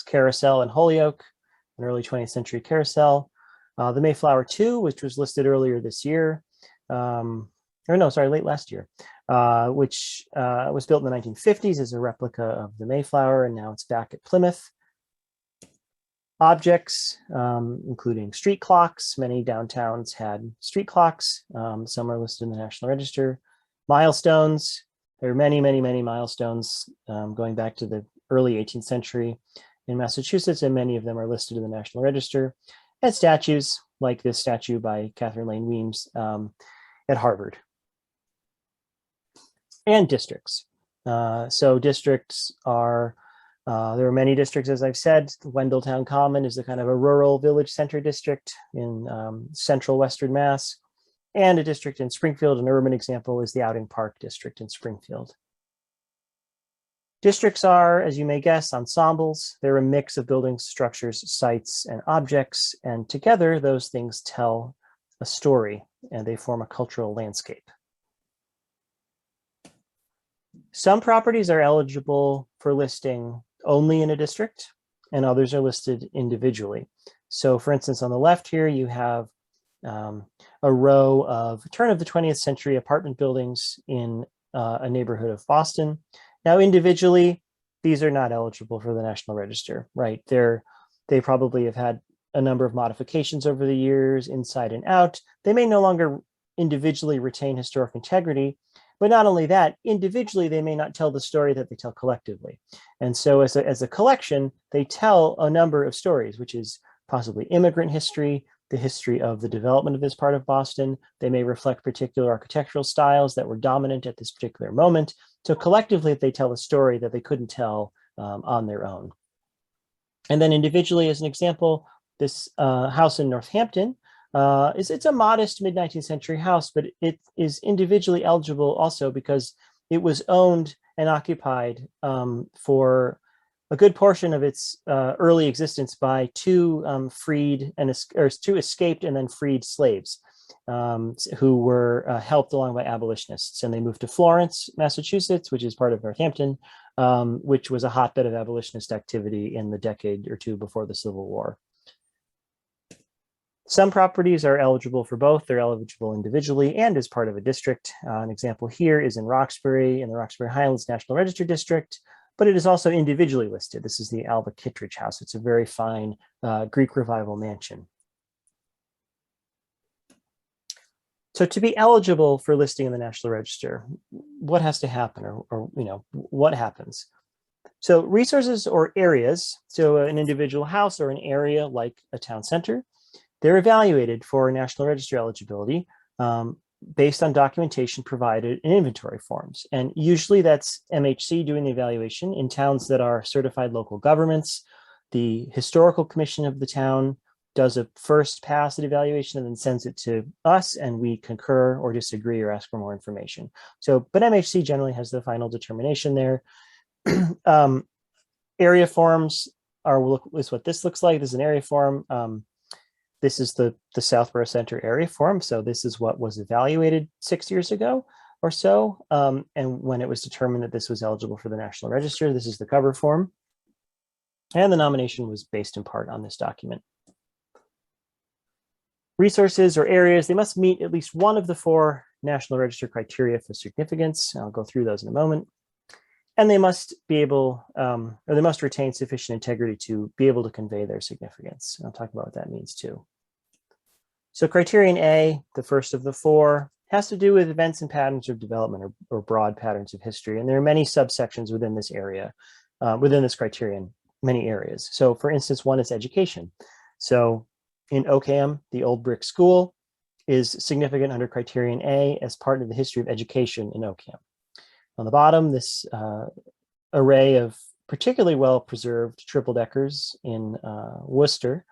Carousel and Holyoke, an early 20th century carousel. The Mayflower II, which was listed earlier this year, late last year, which was built in the 1950s as a replica of the Mayflower, and now it's back at Plymouth. Objects, including street clocks. Many downtowns had street clocks. Some are listed in the National Register. Milestones. There are many, many, many milestones going back to the early 18th century in Massachusetts, and many of them are listed in the National Register. And statues, like this statue by Catherine Lane Weems at Harvard. And districts. So districts are, there are many districts, as I've said. Wendelltown Common is a kind of a rural village center district in central Western Mass. And a district in Springfield, an urban example, is the Outing Park district in Springfield. Districts are, as you may guess, ensembles. They're a mix of buildings, structures, sites, and objects, and together those things tell a story, and they form a cultural landscape. Some properties are eligible for listing only in a district. and others are listed individually. So for instance, on the left here, you have a row of turn of the 20th century apartment buildings in a neighborhood of Boston. Now, individually, these are not eligible for the National Register, right? They probably have had a number of modifications over the years, inside and out. They may no longer individually retain historic integrity, but not only that, individually, they may not tell the story that they tell collectively. And so as a collection, they tell a number of stories, which is possibly immigrant history, the history of the development of this part of Boston. They may reflect particular architectural styles that were dominant at this particular moment. So collectively, they tell a story that they couldn't tell on their own. And then individually, as an example, this house in Northampton, it's a modest mid-19th century house, but it is individually eligible also because it was owned and occupied for a good portion of its early existence by two two escaped and then freed slaves who were helped along by abolitionists. And they moved to Florence, Massachusetts, which is part of Northampton, which was a hotbed of abolitionist activity in the decade or two before the Civil War. Some properties are eligible for both. They're eligible individually and as part of a district. An example here is in Roxbury, in the Roxbury Highlands National Register District, but it is also individually listed. This is the Alva Kittredge House. It's a very fine Greek Revival mansion. So to be eligible for listing in the National Register, what has to happen, or what happens? So resources or areas, so an individual house or an area like a town center, they're evaluated for National Register eligibility based on documentation provided in inventory forms. And usually that's MHC doing the evaluation. In towns that are certified local governments, the Historical Commission of the town does a first pass at evaluation and then sends it to us, and we concur or disagree or ask for more information. So, but MHC generally has the final determination there. Area forms is what this looks like. This is an area form. This is the Southborough Center area form. So this is what was evaluated 6 years ago or so. And when it was determined that this was eligible for the National Register, this is the cover form. And the nomination was based in part on this document. Resources or areas, they must meet at least one of the 4 National Register criteria for significance. I'll go through those in a moment. And they must be able, or they must retain sufficient integrity to be able to convey their significance. And I'll talk about what that means too. So criterion A, the first of the 4, has to do with events and patterns of development or broad patterns of history. And there are many subsections within this area, within this criterion, many areas. So for instance, one is education. So in Oakham, the old brick school is significant under criterion A as part of the history of education in Oakham. On the bottom, this array of particularly well-preserved triple-deckers in Worcester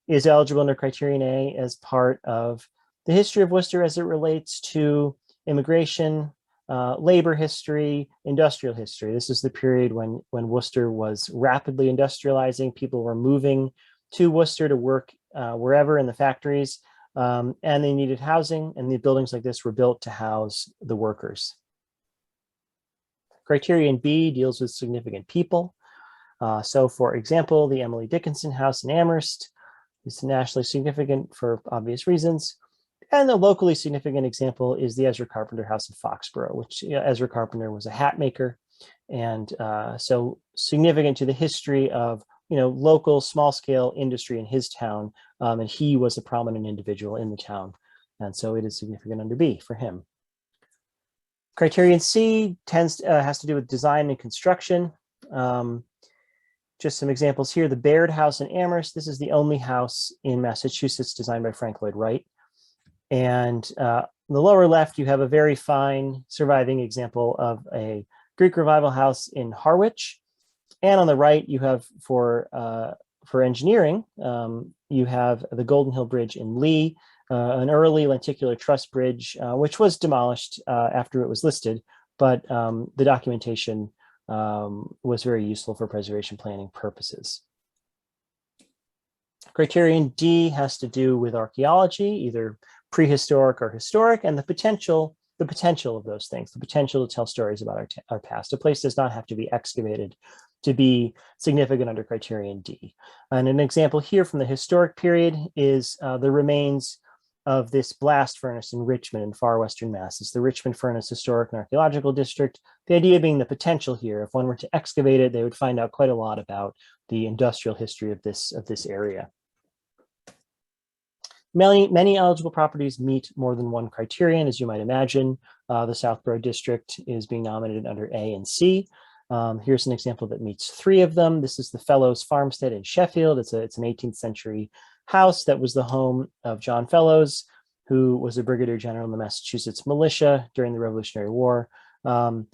is eligible under criterion A as part of the history of Worcester as it relates to immigration, labor history, industrial history. This is the period when Worcester was rapidly industrializing. People were moving to Worcester to work wherever in the factories, and they needed housing, and the buildings like this were built to house the workers. Criterion B deals with significant people. So for example, the Emily Dickinson House in Amherst is nationally significant for obvious reasons. And the locally significant example is the Ezra Carpenter House in Foxborough, which Ezra Carpenter was a hat maker. And so significant to the history of local small scale industry in his town. And he was a prominent individual in the town. And so it is significant under B for him. Criterion C has to do with design and construction. Just some examples here. The Baird House in Amherst. This is the only house in Massachusetts designed by Frank Lloyd Wright. And on the lower left, you have a very fine surviving example of a Greek Revival house in Harwich. And on the right, you have for engineering, you have the Golden Hill Bridge in Lee, an early lenticular truss bridge, which was demolished after it was listed, but the documentation was very useful for preservation planning purposes. Criterion D has to do with archaeology, either prehistoric or historic, and the potential of those things, the potential to tell stories about our past. A place does not have to be excavated to be significant under Criterion D. And an example here from the historic period is the remains of this blast furnace in Richmond in far western Mass. It's the Richmond Furnace Historic and Archaeological District. The idea being the potential here, if one were to excavate it, they would find out quite a lot about the industrial history of this area. Many eligible properties meet more than one criterion, as you might imagine. The Southborough district is being nominated under A and C. Here's an example that meets 3 of them. This is the Fellows Farmstead in Sheffield. It's an 18th century house that was the home of John Fellows, who was a brigadier general in the Massachusetts militia during the Revolutionary War. And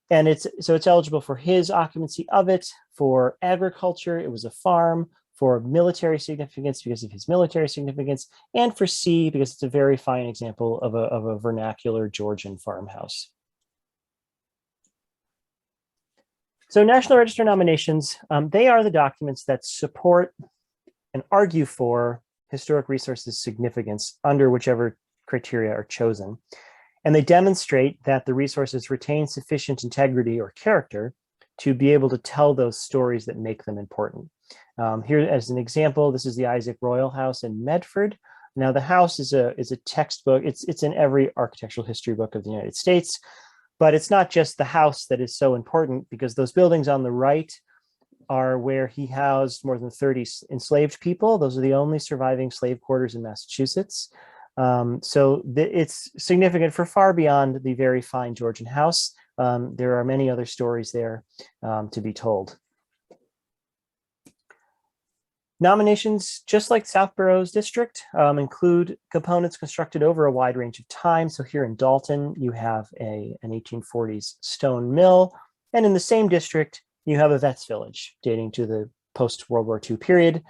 it's eligible for his occupancy of it, for agriculture. It was a farm, for military significance because of his military significance, and for C because it's a very fine example of a vernacular Georgian farmhouse. So National Register nominations, they are the documents that support and argue for historic resources significance under whichever criteria are chosen. And they demonstrate that the resources retain sufficient integrity or character to be able to tell those stories that make them important. Here as an example, this is the Isaac Royal House in Medford. Now the house is a textbook. It's in every architectural history book of the United States, but it's not just the house that is so important, because those buildings on the right are where he housed more than 30 enslaved people. Those are the only surviving slave quarters in Massachusetts. So it's significant for far beyond the very fine Georgian house. There are many other stories there to be told. Nominations, just like Southborough's district, include components constructed over a wide range of time. So here in Dalton, you have an 1840s stone mill, and in the same district, you have a vet's village dating to the post-World War II period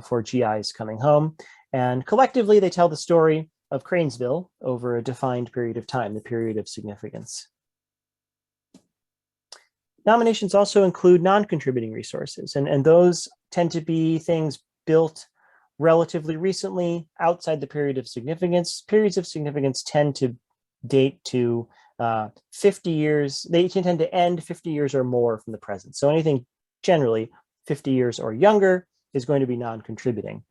for GIs coming home. And collectively, they tell the story of Cranesville over a defined period of time, the period of significance. Nominations also include non-contributing resources, and those tend to be things built relatively recently outside the period of significance. Periods of significance tend to date to 50 years. They tend to end 50 years or more from the present. So anything generally 50 years or younger is going to be non-contributing.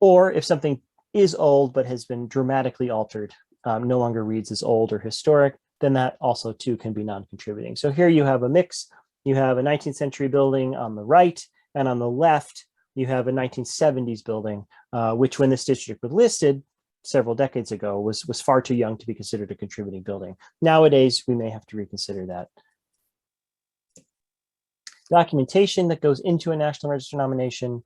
Or if something is old but has been dramatically altered, no longer reads as old or historic, then that also too can be non-contributing. So here you have a mix. You have a 19th century building on the right, and on the left, you have a 1970s building, which when this district was listed several decades ago was far too young to be considered a contributing building. Nowadays, we may have to reconsider that. Documentation that goes into a National Register nomination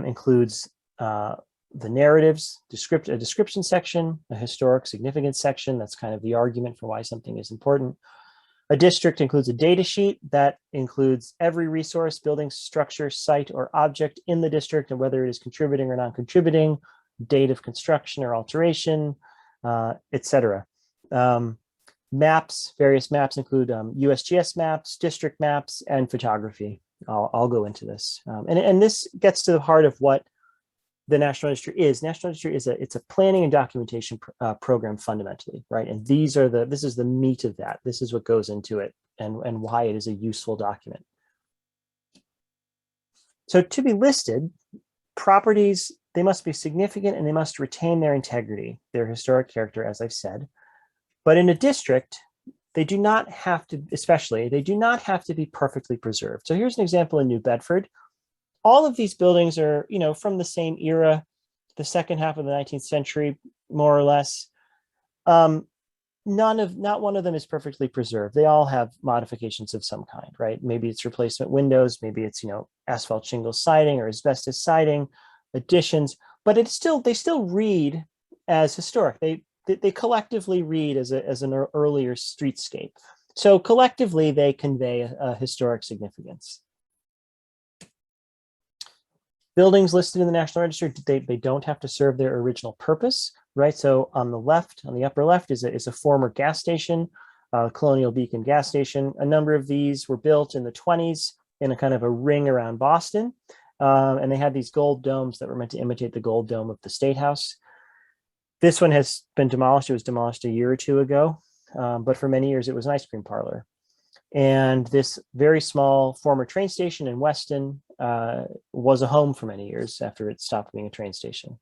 includes the narratives, a description section, a historic significance section. That's kind of the argument for why something is important. A district includes a data sheet that includes every resource, building, structure, site, or object in the district, and whether it is contributing or non-contributing, date of construction or alteration, etc. Maps, various maps include USGS maps, district maps, and photography. I'll go into this. And this gets to the heart of what the National Register is. National Register is it's a planning and documentation program fundamentally, right? And this is the meat of that. This is what goes into it and why it is a useful document. So to be listed, properties, they must be significant and they must retain their integrity, their historic character, as I've said. But in a district, they do not have to, they do not have to be perfectly preserved. So here's an example in New Bedford. All of these buildings are, from the same era, the second half of the 19th century, more or less. Not one of them is perfectly preserved. They all have modifications of some kind, right? Maybe it's replacement windows, maybe it's, asphalt shingle siding or asbestos siding, additions, but they still read as historic. They collectively read as an earlier streetscape. So collectively, they convey a historic significance. Buildings listed in the National Register, they don't have to serve their original purpose, right? So on the left, on the upper left is a former gas station, Colonial Beacon gas station. A number of these were built in the 1920s in a kind of a ring around Boston. And they had these gold domes that were meant to imitate the gold dome of the State House. This one has been demolished. It was demolished a year or two ago, but for many years it was an ice cream parlor. And this very small former train station in Weston was a home for many years after it stopped being a train station.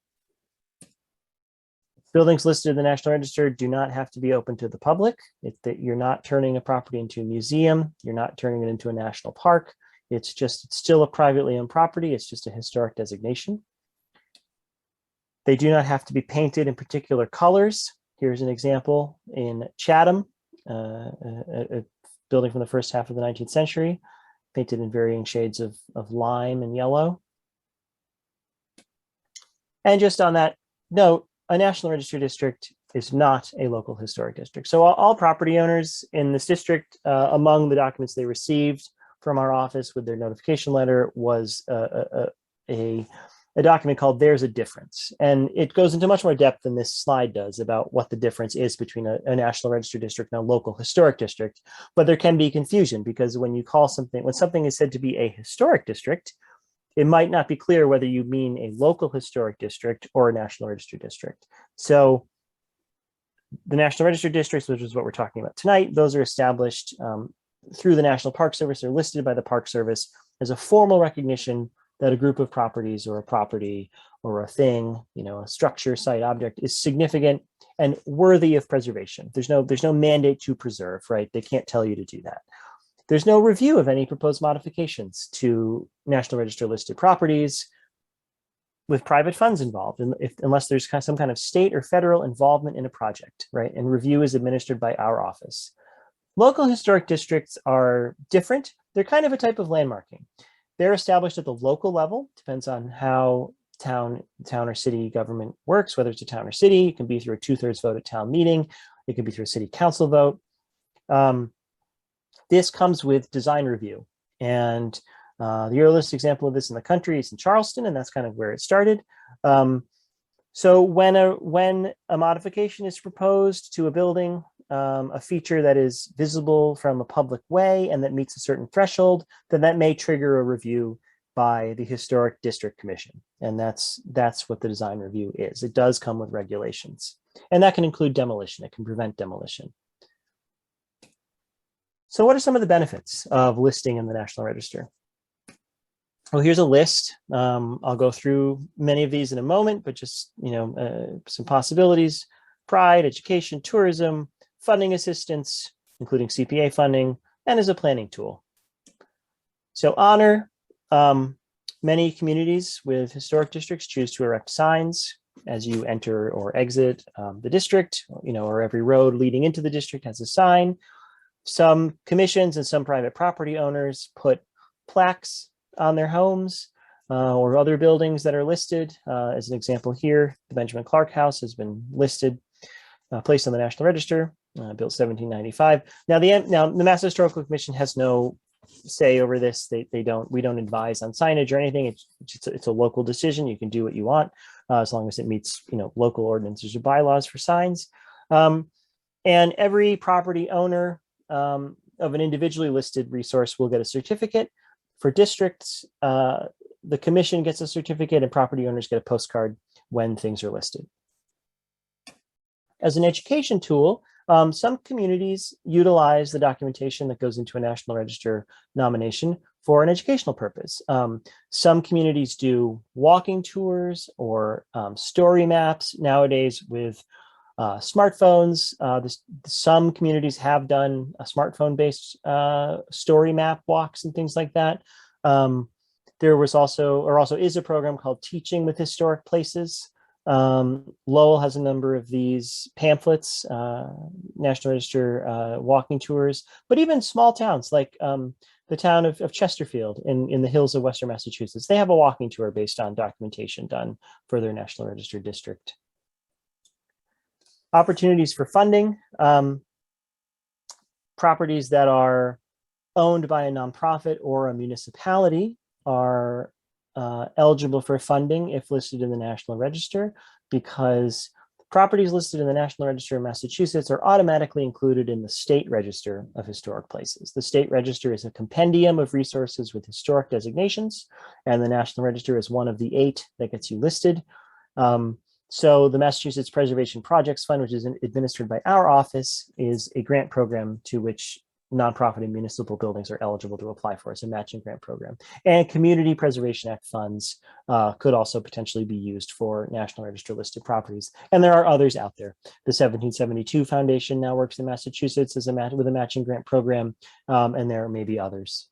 Buildings listed in the National Register do not have to be open to the public. You're not turning a property into a museum. You're not turning it into a national park. It's still a privately owned property. It's just a historic designation. They do not have to be painted in particular colors. Here's an example in Chatham, a building from the first half of the 19th century, painted in varying shades of lime and yellow. And just on that note, a National Register district is not a local historic district. So all property owners in this district, among the documents they received from our office with their notification letter was a document called There's a Difference. And it goes into much more depth than this slide does about what the difference is between a National Register district and a local historic district. But there can be confusion because when something is said to be a historic district, it might not be clear whether you mean a local historic district or a National Register district. So the National Register districts, which is what we're talking about tonight, those are established through the National Park Service. They're listed by the Park Service as a formal recognition that a group of properties or a property or a thing, a structure, site, object is significant and worthy of preservation. There's no mandate to preserve, right? They can't tell you to do that. There's no review of any proposed modifications to National Register listed properties with private funds involved, unless there's some kind of state or federal involvement in a project, right? And review is administered by our office. Local historic districts are different. They're kind of a type of landmarking. They're established at the local level, depends on how town or city government works, whether it's a town or city. It can be through a 2/3 vote at town meeting. It can be through a city council vote. This comes with design review. And the earliest example of this in the country is in Charleston, and that's kind of where it started. So when a modification is proposed to a building, a feature that is visible from a public way and that meets a certain threshold, then that may trigger a review by the Historic District Commission. And that's what the design review is. It does come with regulations. And that can include demolition. It can prevent demolition. So what are some of the benefits of listing in the National Register? Well, here's a list. I'll go through many of these in a moment, but just, some possibilities: pride, education, tourism, funding assistance, including CPA funding, and as a planning tool. So honor, many communities with historic districts choose to erect signs as you enter or exit the district, or every road leading into the district has a sign. Some commissions and some private property owners put plaques on their homes or other buildings that are listed. As an example here, the Benjamin Clark House has been listed, placed on the National Register, built 1795. Now the Mass Historical Commission has no say over this. We don't advise on signage or anything. It's a local decision. You can do what you want as long as it meets local ordinances or bylaws for signs. And every property owner of an individually listed resource will get a certificate. For districts, the commission gets a certificate and property owners get a postcard when things are listed. As an education tool, some communities utilize the documentation that goes into a National Register nomination for an educational purpose. Some communities do walking tours or story maps nowadays with smartphones. Some communities have done a smartphone-based story map walks and things like that. There was also is a program called Teaching with Historic Places. Lowell has a number of these pamphlets, National Register walking tours, but even small towns like the town of Chesterfield in the hills of Western Massachusetts, they have a walking tour based on documentation done for their National Register district. Opportunities for funding. Properties that are owned by a nonprofit or a municipality are eligible for funding if listed in the National Register, because properties listed in the National Register in Massachusetts are automatically included in the State Register of Historic Places. The State Register is a compendium of resources with historic designations, and the National Register is one of the 8 that gets you listed. So the Massachusetts Preservation Projects Fund, which is administered by our office, is a grant program to which nonprofit and municipal buildings are eligible to apply for as a matching grant program. And Community Preservation Act funds could also potentially be used for National Register listed properties. And there are others out there. The 1772 Foundation now works in Massachusetts with a matching grant program, and there may be others.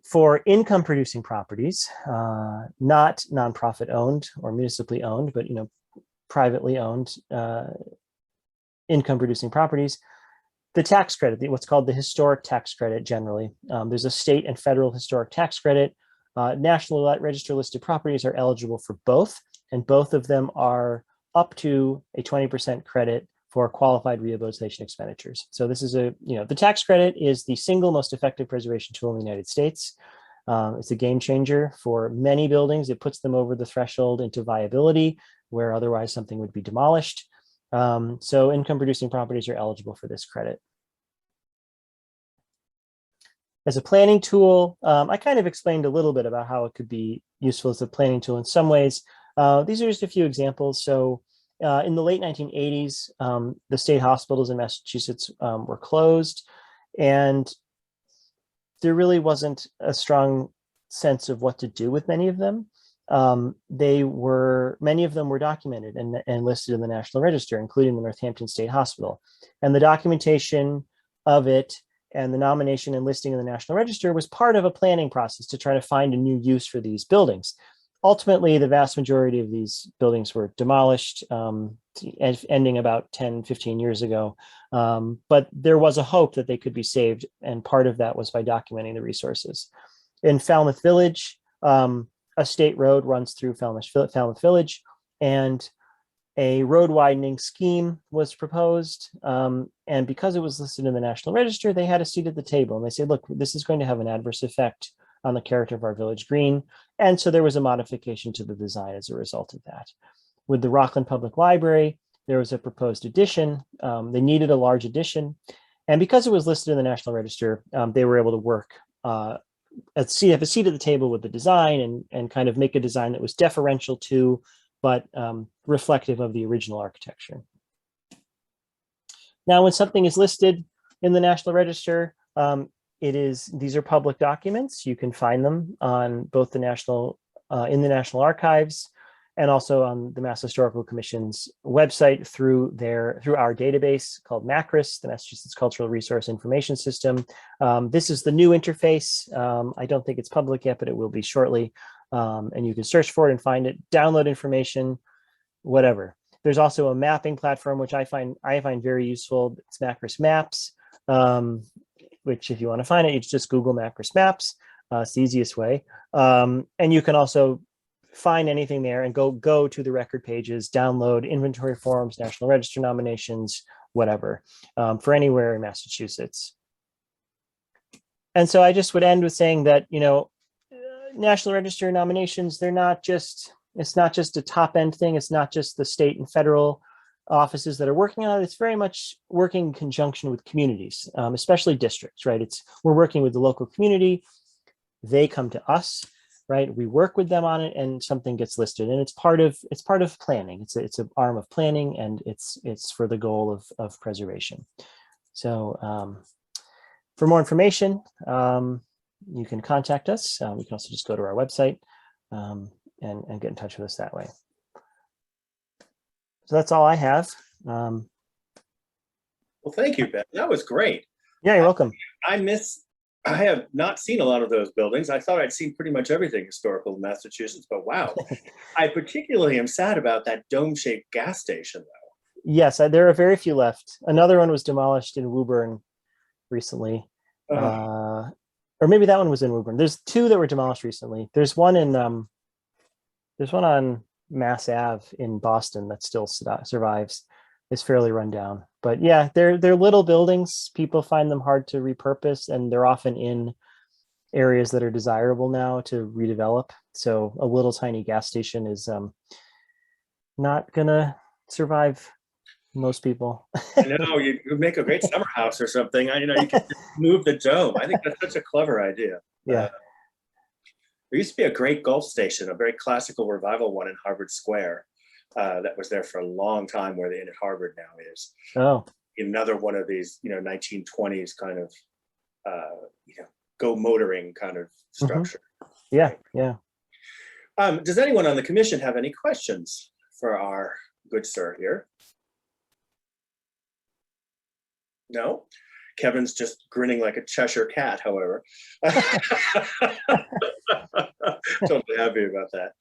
For income producing properties, not nonprofit owned or municipally owned, but privately owned income producing properties, the tax credit, what's called the historic tax credit generally. There's a state and federal historic tax credit. National Register listed properties are eligible for both, and both of them are up to a 20% credit for qualified rehabilitation expenditures. So this is the tax credit is the single most effective preservation tool in the United States. It's a game changer for many buildings. It puts them over the threshold into viability, where otherwise something would be demolished. So income producing properties are eligible for this credit. As a planning tool, I kind of explained a little bit about how it could be useful as a planning tool in some ways. These are just a few examples. So in the late 1980s, the state hospitals in Massachusetts were closed, and there really wasn't a strong sense of what to do with many of them. Many of them were documented and listed in the National Register, including the Northampton State Hospital. And the documentation of it and the nomination and listing in the National Register was part of a planning process to try to find a new use for these buildings. Ultimately, the vast majority of these buildings were demolished, ending about 10, 15 years ago. But there was a hope that they could be saved, and part of that was by documenting the resources. In Falmouth Village, a state road runs through Falmouth Village, and a road widening scheme was proposed. And because it was listed in the National Register, they had a seat at the table, and they said, look, this is going to have an adverse effect on the character of our village green. And so there was a modification to the design as a result of that. With the Rockland Public Library, there was a proposed addition. They needed a large addition. And because it was listed in the National Register, they were able to work have a seat at the table with the design and kind of make a design that was deferential to, but reflective of the original architecture. Now, when something is listed in the National Register, these are public documents. You can find them on both the National Archives and also on the Mass Historical Commission's website through our database called MACRIS, the Massachusetts Cultural Resource Information System. This is the new interface. I don't think it's public yet, but it will be shortly. And you can search for it and find it, download information, whatever. There's also a mapping platform, which I find very useful. It's MACRIS Maps, which if you want to find it, you just Google MACRIS Maps. It's the easiest way. And you can also find anything there and go to the record pages, download inventory forms, National Register nominations, whatever, for anywhere in Massachusetts. And so I just would end with saying that, National Register nominations, it's not just a top end thing. It's not just the state and federal offices that are working on it. It's very much working in conjunction with communities, especially districts, right? We're working with the local community. They come to us, right? We work with them on it, and something gets listed, and it's part of planning. It's an arm of planning, and it's for the goal of preservation. So for more information, you can contact us. You can also just go to our website and get in touch with us that way. So that's all I have. Well, thank you, Ben. That was great. Yeah, you're welcome. I have not seen a lot of those buildings. I thought I'd seen pretty much everything historical in Massachusetts, but wow. I particularly am sad about that dome-shaped gas station, though. Yes, there are very few left. Another one was demolished in Woburn recently. Or maybe that one was in Woburn. There's two that were demolished recently. There's one on Mass Ave in Boston that still survives. It's fairly run down. But yeah, they're little buildings. People find them hard to repurpose, and they're often in areas that are desirable now to redevelop. So a little tiny gas station is not gonna survive most people. I know, you make a great summer house or something. You can just move the dome. I think that's such a clever idea. Yeah. There used to be a great Gulf station, a very classical revival one in Harvard Square that was there for a long time, where the Inn at Harvard now is. Oh. another one of these, 1920s kind of, go motoring kind of structure. Yeah, yeah. Does anyone on the commission have any questions for our good sir here? No? Kevin's just grinning like a Cheshire cat, however. Totally happy about that.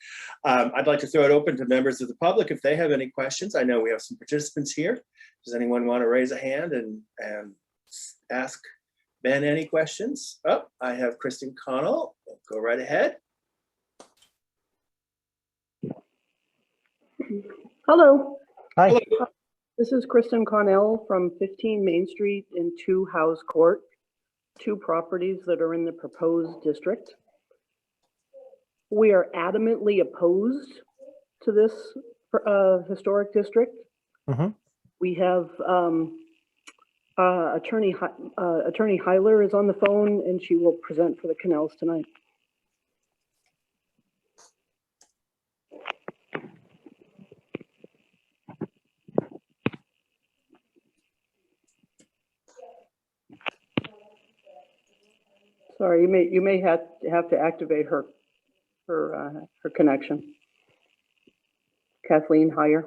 I'd like to throw it open to members of the public if they have any questions. I know we have some participants here. Does anyone want to raise a hand and ask Ben any questions? Oh, I have Kristen Connell. Go right ahead. Hello. Hi. Hello. This is Kristen Connell from 15 Main Street in 2 House Court, 2 properties that are in the proposed district. We are adamantly opposed to this historic district. We have Attorney Heiler is on the phone, and she will present for the Canals tonight. Sorry, you may have to activate her connection. Kathleen Heyer.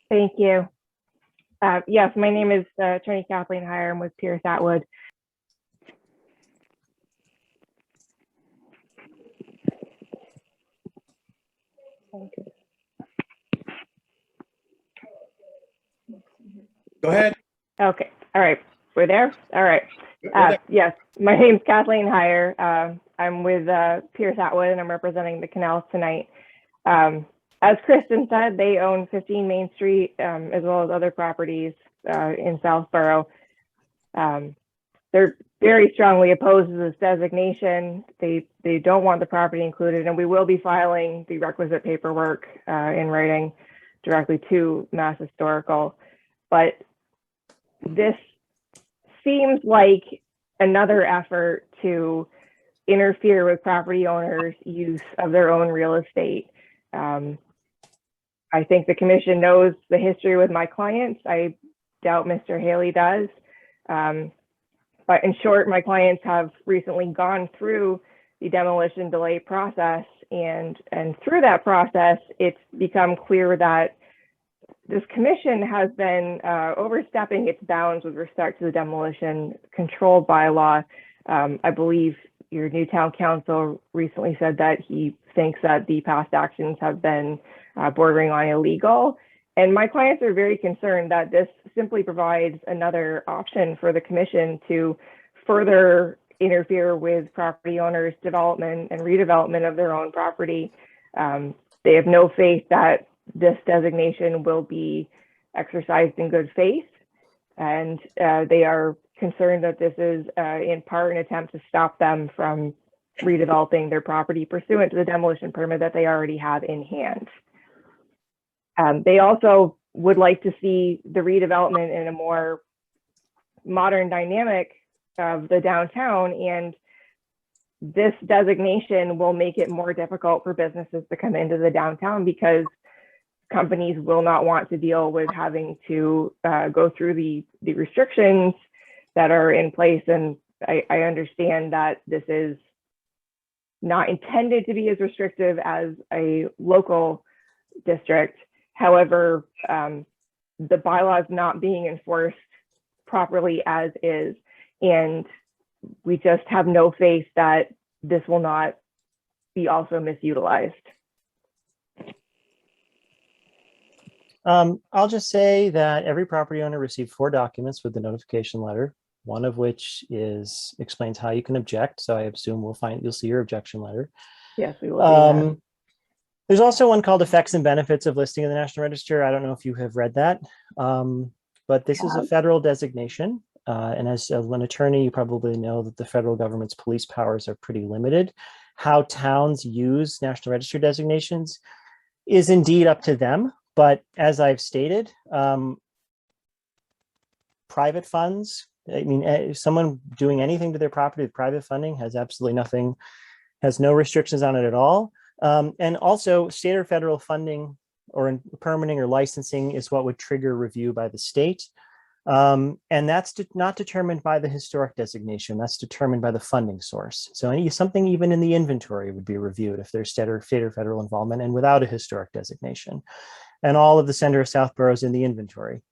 Thank you. Yes, my name is Attorney Kathleen Heyer. I'm with Pierce Atwood. Okay. Go ahead. Okay. All right. We're there. All right. Yes, my name's Kathleen Heyer. I'm with Pierce Atwood, and I'm representing the Canals tonight. As Kristen said, they own 15 Main Street, as well as other properties in Southborough. They're very strongly opposed to this designation. They don't want the property included, and we will be filing the requisite paperwork in writing directly to Mass Historical. But this seems like another effort to interfere with property owners' use of their own real estate. I think the commission knows the history with my clients. I doubt Mr. Haley does. But in short, my clients have recently gone through the demolition delay process, and through that process, it's become clear that this commission has been overstepping its bounds with respect to the demolition control bylaw. I believe your new town council recently said that he thinks that the past actions have been bordering on illegal. And my clients are very concerned that this simply provides another option for the commission to further interfere with property owners' development and redevelopment of their own property. They have no faith that this designation will be exercised in good faith, and they are concerned that this is in part an attempt to stop them from redeveloping their property pursuant to the demolition permit that they already have in hand. They also would like to see the redevelopment in a more modern dynamic of the downtown, and this designation will make it more difficult for businesses to come into the downtown because companies will not want to deal with having to go through the restrictions that are in place. And I understand that this is not intended to be as restrictive as a local district. However, the bylaw is not being enforced properly as is. And we just have no faith that this will not be also misutilized. I'll just say that every property owner received 4 documents with the notification letter, one of which explains how you can object. So I assume you'll see your objection letter. Yes, we will do that. There's also one called Effects and Benefits of Listing in the National Register. I don't know if you have read that, but this is a federal designation. And as an attorney, you probably know that the federal government's police powers are pretty limited. How towns use National Register designations is indeed up to them. But as I've stated, private funds, I mean, someone doing anything to their property with private funding has absolutely nothing, has no restrictions on it at all. And also state or federal funding or permitting or licensing is what would trigger review by the state. And that's not determined by the historic designation. That's determined by the funding source. So something even in the inventory would be reviewed if there's state or federal involvement and without a historic designation. And all of the center of Southborough is in the inventory.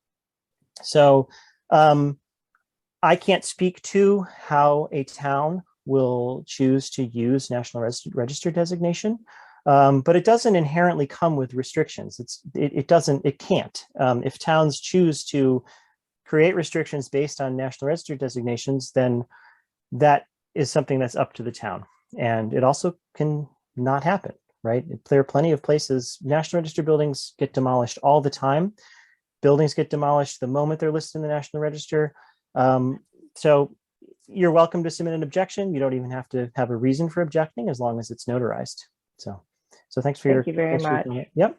So I can't speak to how a town will choose to use National Register designation, but it doesn't inherently come with restrictions. It can't. If towns choose to create restrictions based on National Register designations, then that is something that's up to the town. And it also can not happen, right? There are plenty of places, National Register buildings get demolished all the time. Buildings get demolished the moment they're listed in the National Register. So you're welcome to submit an objection. You don't even have to have a reason for objecting as long as it's notarized. So thanks for Thank you very much. Yep.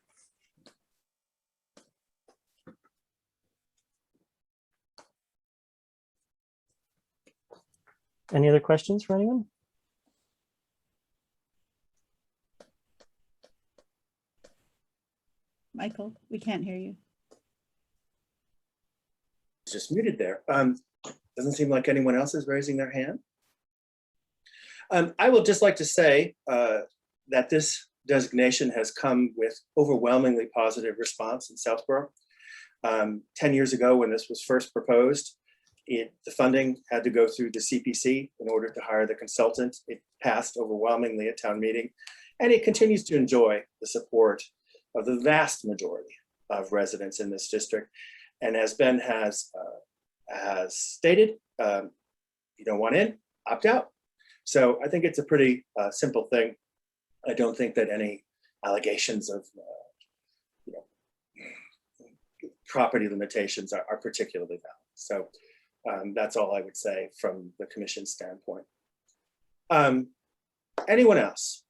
Any other questions for anyone? Michael, we can't hear you. It's just muted there. Doesn't seem like anyone else is raising their hand. I would just like to say that this designation has come with overwhelmingly positive response in Southborough. 10 years ago, when this was first proposed, the funding had to go through the CPC in order to hire the consultant. It passed overwhelmingly at town meeting, and it continues to enjoy the support of the vast majority of residents in this district. And as Ben has stated, you don't want in, opt out. So I think it's a pretty simple thing. I don't think that any allegations of property limitations are particularly valid. So that's all I would say from the commission's standpoint. Anyone else?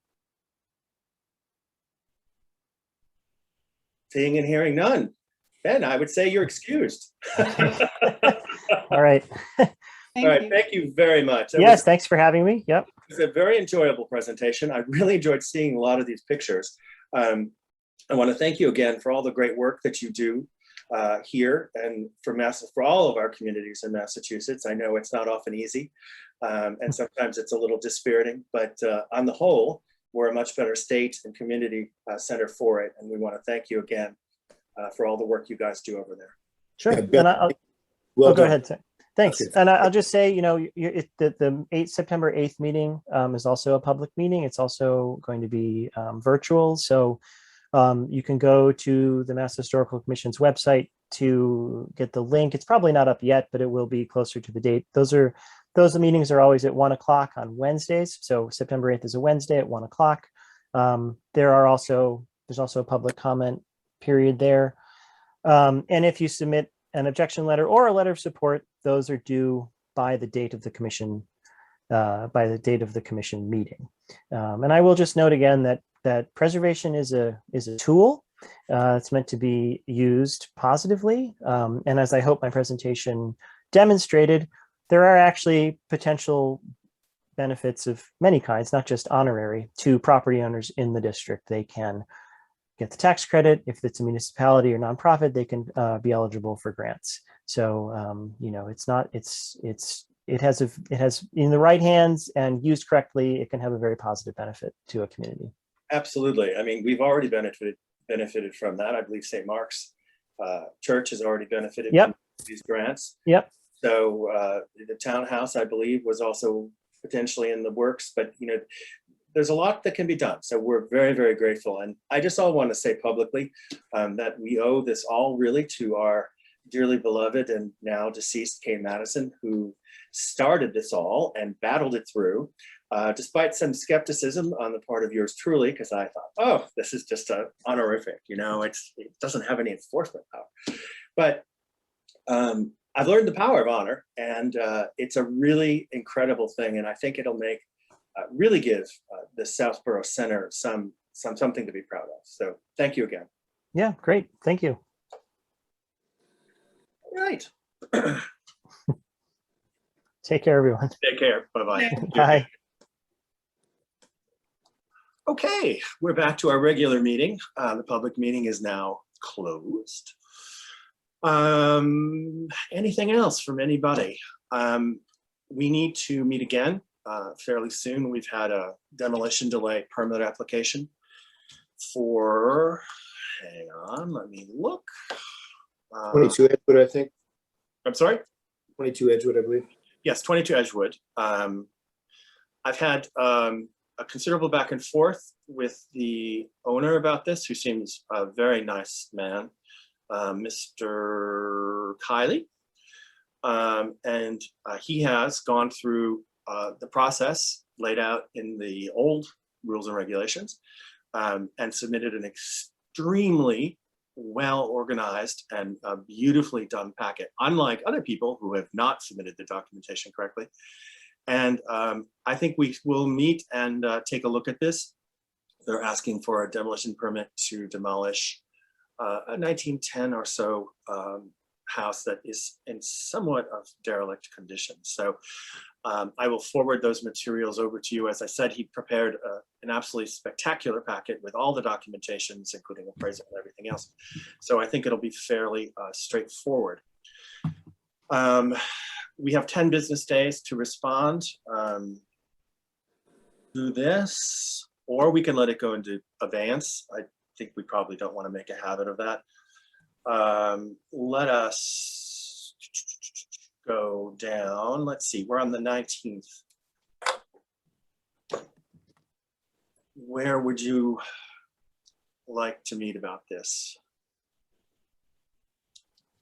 Seeing and hearing none. Ben, I would say you're excused. All right. All right, thank you very much. Yes, thanks for having me. Yep. It was a very enjoyable presentation. I really enjoyed seeing a lot of these pictures. I want to thank you again for all the great work that you do here and for all of our communities in Massachusetts. I know it's not often easy, and sometimes it's a little dispiriting, but on the whole, we're a much better state and community center for it. And we want to thank you again for all the work you guys do over there. Sure. Yeah, Go ahead, Tim. Thanks. Okay. And I'll just say, the September 8th meeting is also a public meeting. It's also going to be virtual. So you can go to the Mass Historical Commission's website to get the link. It's probably not up yet, but it will be closer to the date. Those meetings are always at 1 o'clock on Wednesdays. So September 8th is a Wednesday at 1 o'clock. There's also a public comment period there. And if you submit an objection letter or a letter of support, those are due by the date of the commission, meeting. And I will just note again that preservation is a tool. It's meant to be used positively. And as I hope my presentation demonstrated, there are actually potential benefits of many kinds, not just honorary, to property owners in the district. They can get the tax credit. If it's a municipality or nonprofit, they can be eligible for grants. So it has in the right hands and used correctly, it can have a very positive benefit to a community. Absolutely. I mean, we've already benefited from that. I believe St. Mark's Church has already benefited from these grants. Yep. So the townhouse, I believe, was also potentially in the works, but there's a lot that can be done. So we're very, very grateful. And I just all want to say publicly that we owe this all really to our dearly beloved and now deceased Kay Madison, who started this all and battled it through, despite some skepticism on the part of yours truly, because I thought, oh, this is just a honorific, it doesn't have any enforcement power. But I've learned the power of honor, and it's a really incredible thing. And I think it'll make really give the Southborough Center something to be proud of. So thank you again. Yeah, great. Thank you. All right. Take care, everyone. Take care. Bye-bye. Bye. Okay, we're back to our regular meeting. The public meeting is now closed. Anything else from anybody? We need to meet again fairly soon. We've had a demolition delay permit application for, hang on, let me look. 22 Edgewood, I think. I'm sorry? 22 Edgewood, I believe. Yes, 22 Edgewood. I've had a considerable back and forth with the owner about this, who seems a very nice man, Mr. Kiley. And he has gone through the process laid out in the old rules and regulations and submitted an extremely well-organized and beautifully done packet, unlike other people who have not submitted the documentation correctly. And I think we will meet and take a look at this. They're asking for a demolition permit to demolish a 1910 or so house that is in somewhat of derelict condition. So I will forward those materials over to you. As I said, he prepared an absolutely spectacular packet with all the documentations, including appraisal and everything else. So I think it'll be fairly straightforward. We have 10 business days to respond to this, or we can let it go into abeyance. I think we probably don't want to make a habit of that. Let us go down. Let's see, we're on the 19th. Where would you like to meet about this?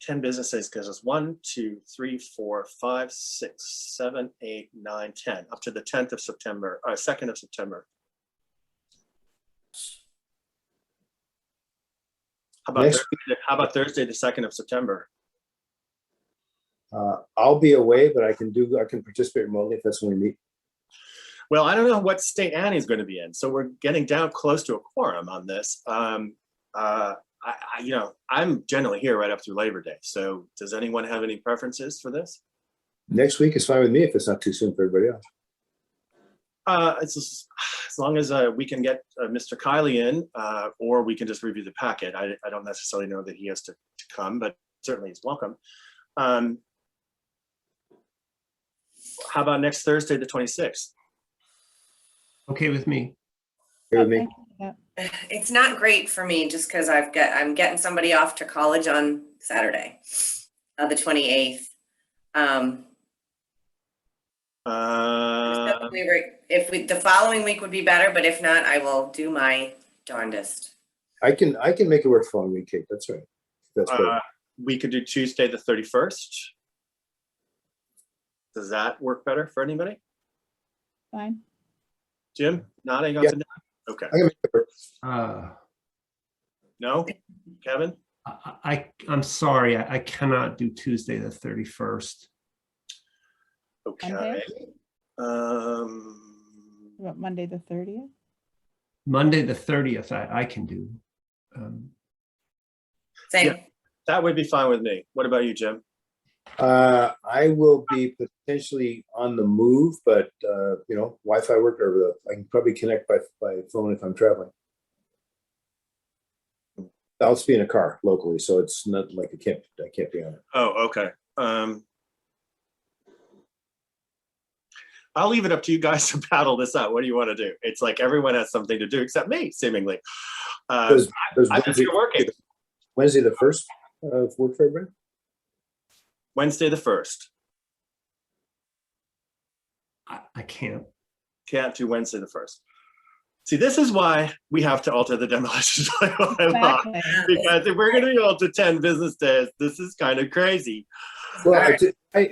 10 business days gives us 1, 2, 3, 4, 5, 6, 7, 8, 9, 10, up to the 10th of September, 2nd of September. How about Thursday, the 2nd of September? I'll be away, but I can participate remotely if that's when we meet. Well, I don't know what state Annie's going to be in, so we're getting down close to a quorum on this. You know, I'm generally here right up through Labor Day. So does anyone have any preferences for this? Next week is fine with me if it's not too soon for everybody else. It's just, as long as we can get Mr. Kiley in, or we can just review the packet. I don't necessarily know that he has to come, but certainly he's welcome. How about next Thursday, the 26th? Okay with me. Here with me. Okay, yeah. It's not great for me just because I'm getting somebody off to college on Saturday, the 28th. The following week would be better, but if not, I will do my darndest. I can make it work for 1 week, Kate. That's right. That's better. We could do Tuesday, the 31st. Does that work better for anybody? Fine. Jim, nodding? Yeah. Okay. I can make it work. No? Kevin? I'm sorry, I cannot do Tuesday the 31st. Okay. Monday? What, Monday the 30th? Monday the 30th, I can do. Same. Yeah. That would be fine with me. What about you, Jim? I will be potentially on the move, but you know, Wi-Fi work, or I can probably connect by phone if I'm traveling. I'll just be in a car locally, so it's not like I can't be on it. Oh, okay. I'll leave it up to you guys to battle this out. What do you want to do? It's like everyone has something to do except me, seemingly. Does I'm just here working. Wednesday the 1st work for everybody? Wednesday the 1st. I can't. Can't do Wednesday the 1st. See, this is why we have to alter the demolition bylaw, Exactly. because if we're going to be able to 10 business days, this is kind of crazy. Well,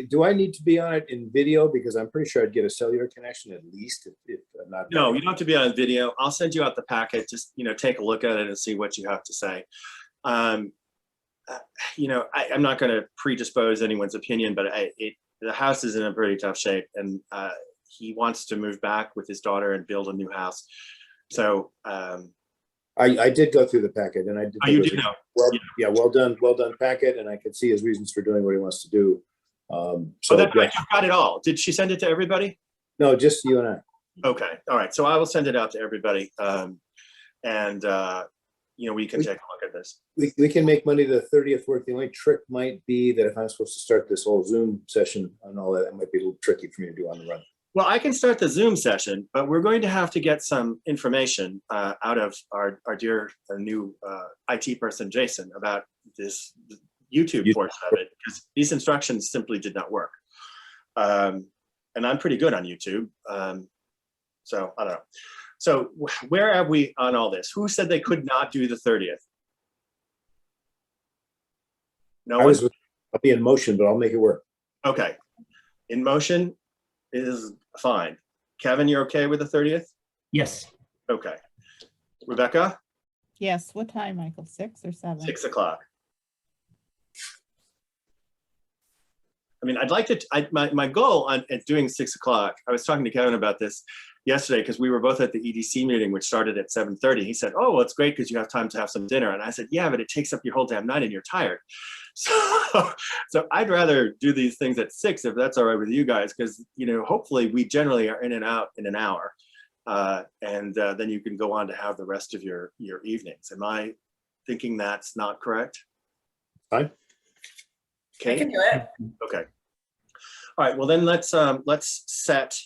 do I need to be on it in video? Because I'm pretty sure I'd get a cellular connection at least, if not. No, you don't have to be on video. I'll send you out the packet. Just, you know, take a look at it and see what you have to say. You know, I'm not going to predispose anyone's opinion, but the house is in a pretty tough shape, and he wants to move back with his daughter and build a new house. So I did go through the packet, and I did. Oh, you do know? Well, yeah, well done packet, and I could see his reasons for doing what he wants to do. So that's right. You got it all. Did she send it to everybody? No, just you and I. Okay, all right. So I will send it out to everybody. And we can take a look at this. We can make Monday the 30th work. The only trick might be that if I'm supposed to start this whole Zoom session and all that, it might be a little tricky for me to do on the run. Well, I can start the Zoom session, but we're going to have to get some information out of our dear new IT person, Jason, about this YouTube portion of it, because these instructions simply did not work. And I'm pretty good on YouTube. So I don't know. So where are we on all this? Who said they could not do the 30th? No one? I'll be in motion, but I'll make it work. Okay. In motion is fine. Kevin, you're okay with the 30th? Yes. Okay. Rebecca? Yes, what time, Michael? 6 or 7? 6 o'clock. I mean, I'd like to, my goal at doing 6 o'clock, I was talking to Kevin about this yesterday because we were both at the EDC meeting, which started at 7:30. He said, oh, well, it's great because you have time to have some dinner. And I said, yeah, but it takes up your whole damn night and you're tired. So I'd rather do these things at 6 if that's all right with you guys, because, hopefully we generally are in and out in an hour. And then you can go on to have the rest of your evenings. Am I thinking that's not correct? Fine. Okay. I can do it. Okay. All right. Well, then let's set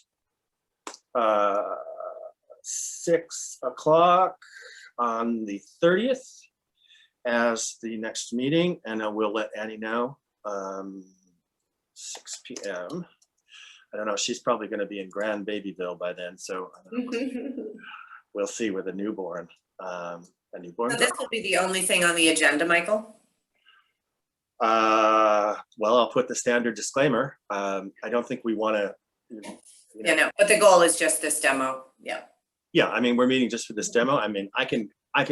6 o'clock on the 30th as the next meeting, and we'll let Annie know. 6 p.m. I don't know. She's probably going to be in Grand Babyville by then, so I don't know. We'll see with a newborn. A newborn. So this will be the only thing on the agenda, Michael? Well, I'll put the standard disclaimer. I don't think we want to. Yeah, no, but the goal is just this demo. Yeah. Yeah, I mean, we're meeting just for this demo. I mean, I can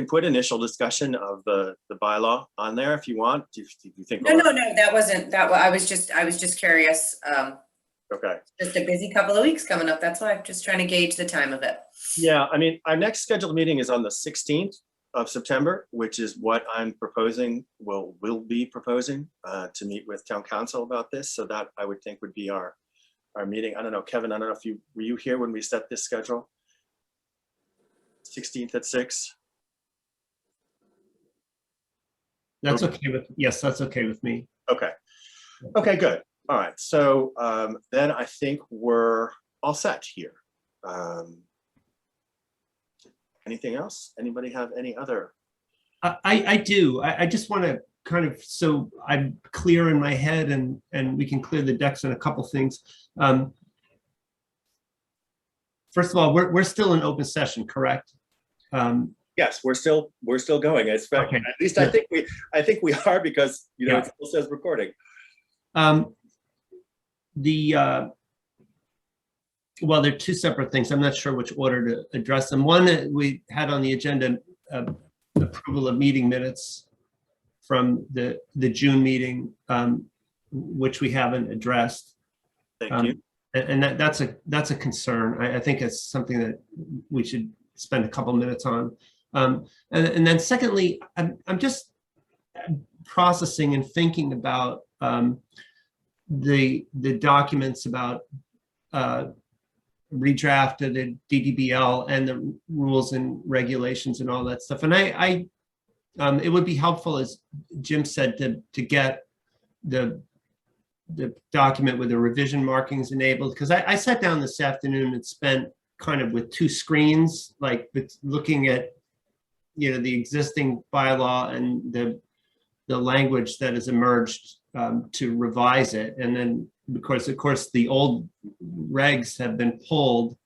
put initial discussion of the bylaw on there if you want. Do you think? No, that wasn't that. I was just curious. Okay. Just a busy couple of weeks coming up. That's why I'm just trying to gauge the time of it. Yeah, I mean, our next scheduled meeting is on the 16th of September, which is what I'm proposing, will be proposing to meet with town council about this. So that I would think would be our meeting. I don't know, Kevin, I don't know if were you here when we set this schedule? 16th at 6? That's okay that's okay with me. Okay. Okay, good. All right. So then I think we're all set here. Anything else? Anybody have any other? I do. I just want to kind of, so I'm clear in my head and we can clear the decks on a couple things. First of all, we're still in open session, correct? Yes, we're still going. Okay. At least I think we are, because it still says recording. Well, they're two separate things. I'm not sure which order to address them. One, we had on the agenda approval of meeting minutes from the June meeting, which we haven't addressed. Thank you. And that's a concern. I think it's something that we should spend a couple minutes on. And then secondly, I'm just processing and thinking about the documents about redraft of the DDBL and the rules and regulations and all that stuff. And it would be helpful, as Jim said, to get the document with the revision markings enabled, because I sat down this afternoon and spent kind of with two screens, like looking at the existing bylaw and the language that has emerged to revise it. And then because of course the old regs have been pulled,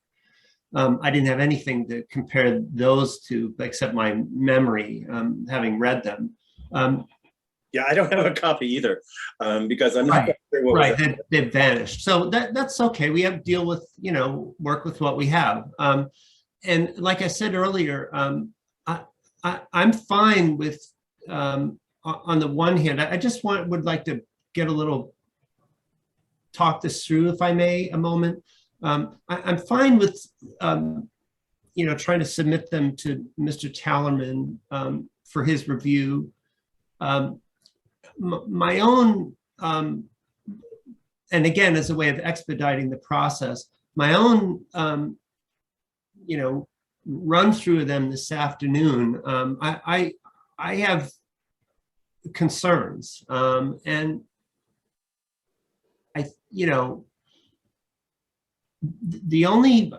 I didn't have anything to compare those to except my memory, having read them. Yeah, I don't have a copy either, because I'm not sure what was right. They've vanished. So that's okay. We have to deal with, work with what we have. And like I said earlier, I'm fine with, on the one hand, I just would like to get a little, talk this through, if I may, a moment. I'm fine with, trying to submit them to Mr. Tallerman for his review. My own, and again, as a way of expediting the process, my own run through them this afternoon. I have concerns, and the only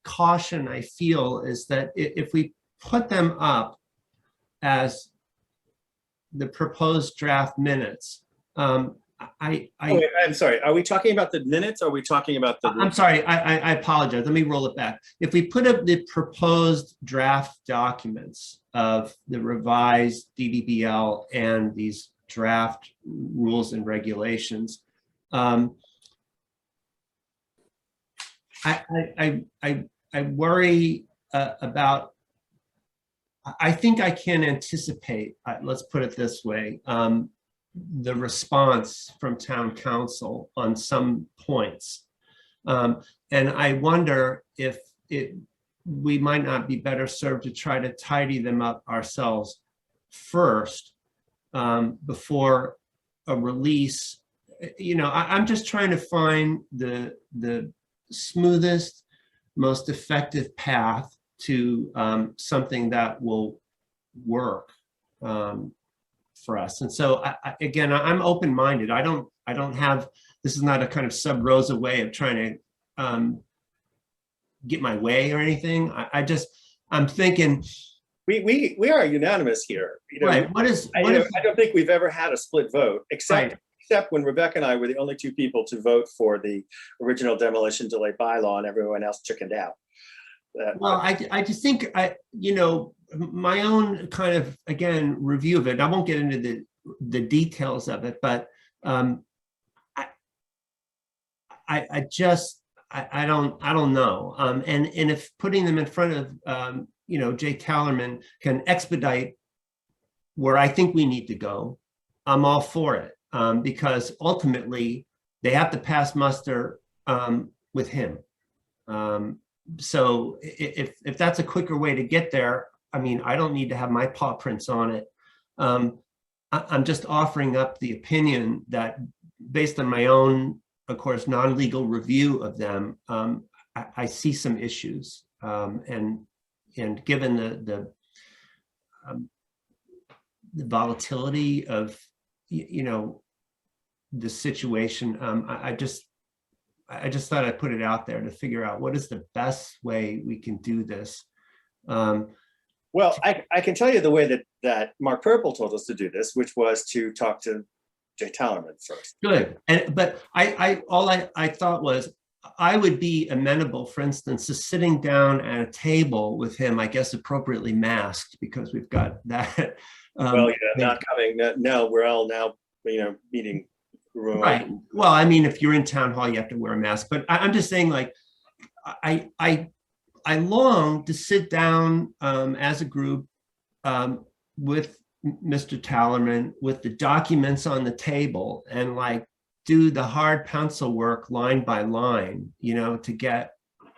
caution I feel is that if we put them up as the proposed draft minutes, Oh, wait, I'm sorry. Are we talking about the minutes? Or are we talking about the? I'm sorry, I apologize. Let me roll it back. If we put up the proposed draft documents of the revised DDBL and these draft rules and regulations, I worry about, I think I can anticipate, let's put it this way, the response from town council on some points. And I wonder if we might not be better served to try to tidy them up ourselves first, before a release. I'm just trying to find the smoothest, most effective path to something that will work for us. And so again, I'm open-minded. I don't have, this is not a kind of sub rosa way of trying to get my way or anything. I'm thinking, we are unanimous here. Right. I don't think we've ever had a split vote, except when Rebecca and I were the only two people to vote for the original demolition delay bylaw, and everyone else chickened out. Well, I just think my own kind of, again, review of it. I won't get into the details of it, but I don't know. And if putting them in front of Jay Tallerman can expedite where I think we need to go, I'm all for it, because ultimately they have to pass muster with him. So if that's a quicker way to get there, I mean, I don't need to have my paw prints on it. I'm just offering up the opinion that, based on my own, of course, non-legal review of them, I see some issues. And given the volatility of the situation, I just thought I'd put it out there to figure out what is the best way we can do this. Well, I can tell you the way that Mark Purple told us to do this, which was to talk to Jay Tallerman first. Good. But all I thought was I would be amenable, for instance, to sitting down at a table with him, I guess appropriately masked, because we've got that. Well, not coming. No, we're all now, meeting room. Right. Well, I mean, if you're in town hall, you have to wear a mask. But I'm just saying, like, I long to sit down as a group with Mr. Tallerman, with the documents on the table, and like do the hard pencil work line by line, to get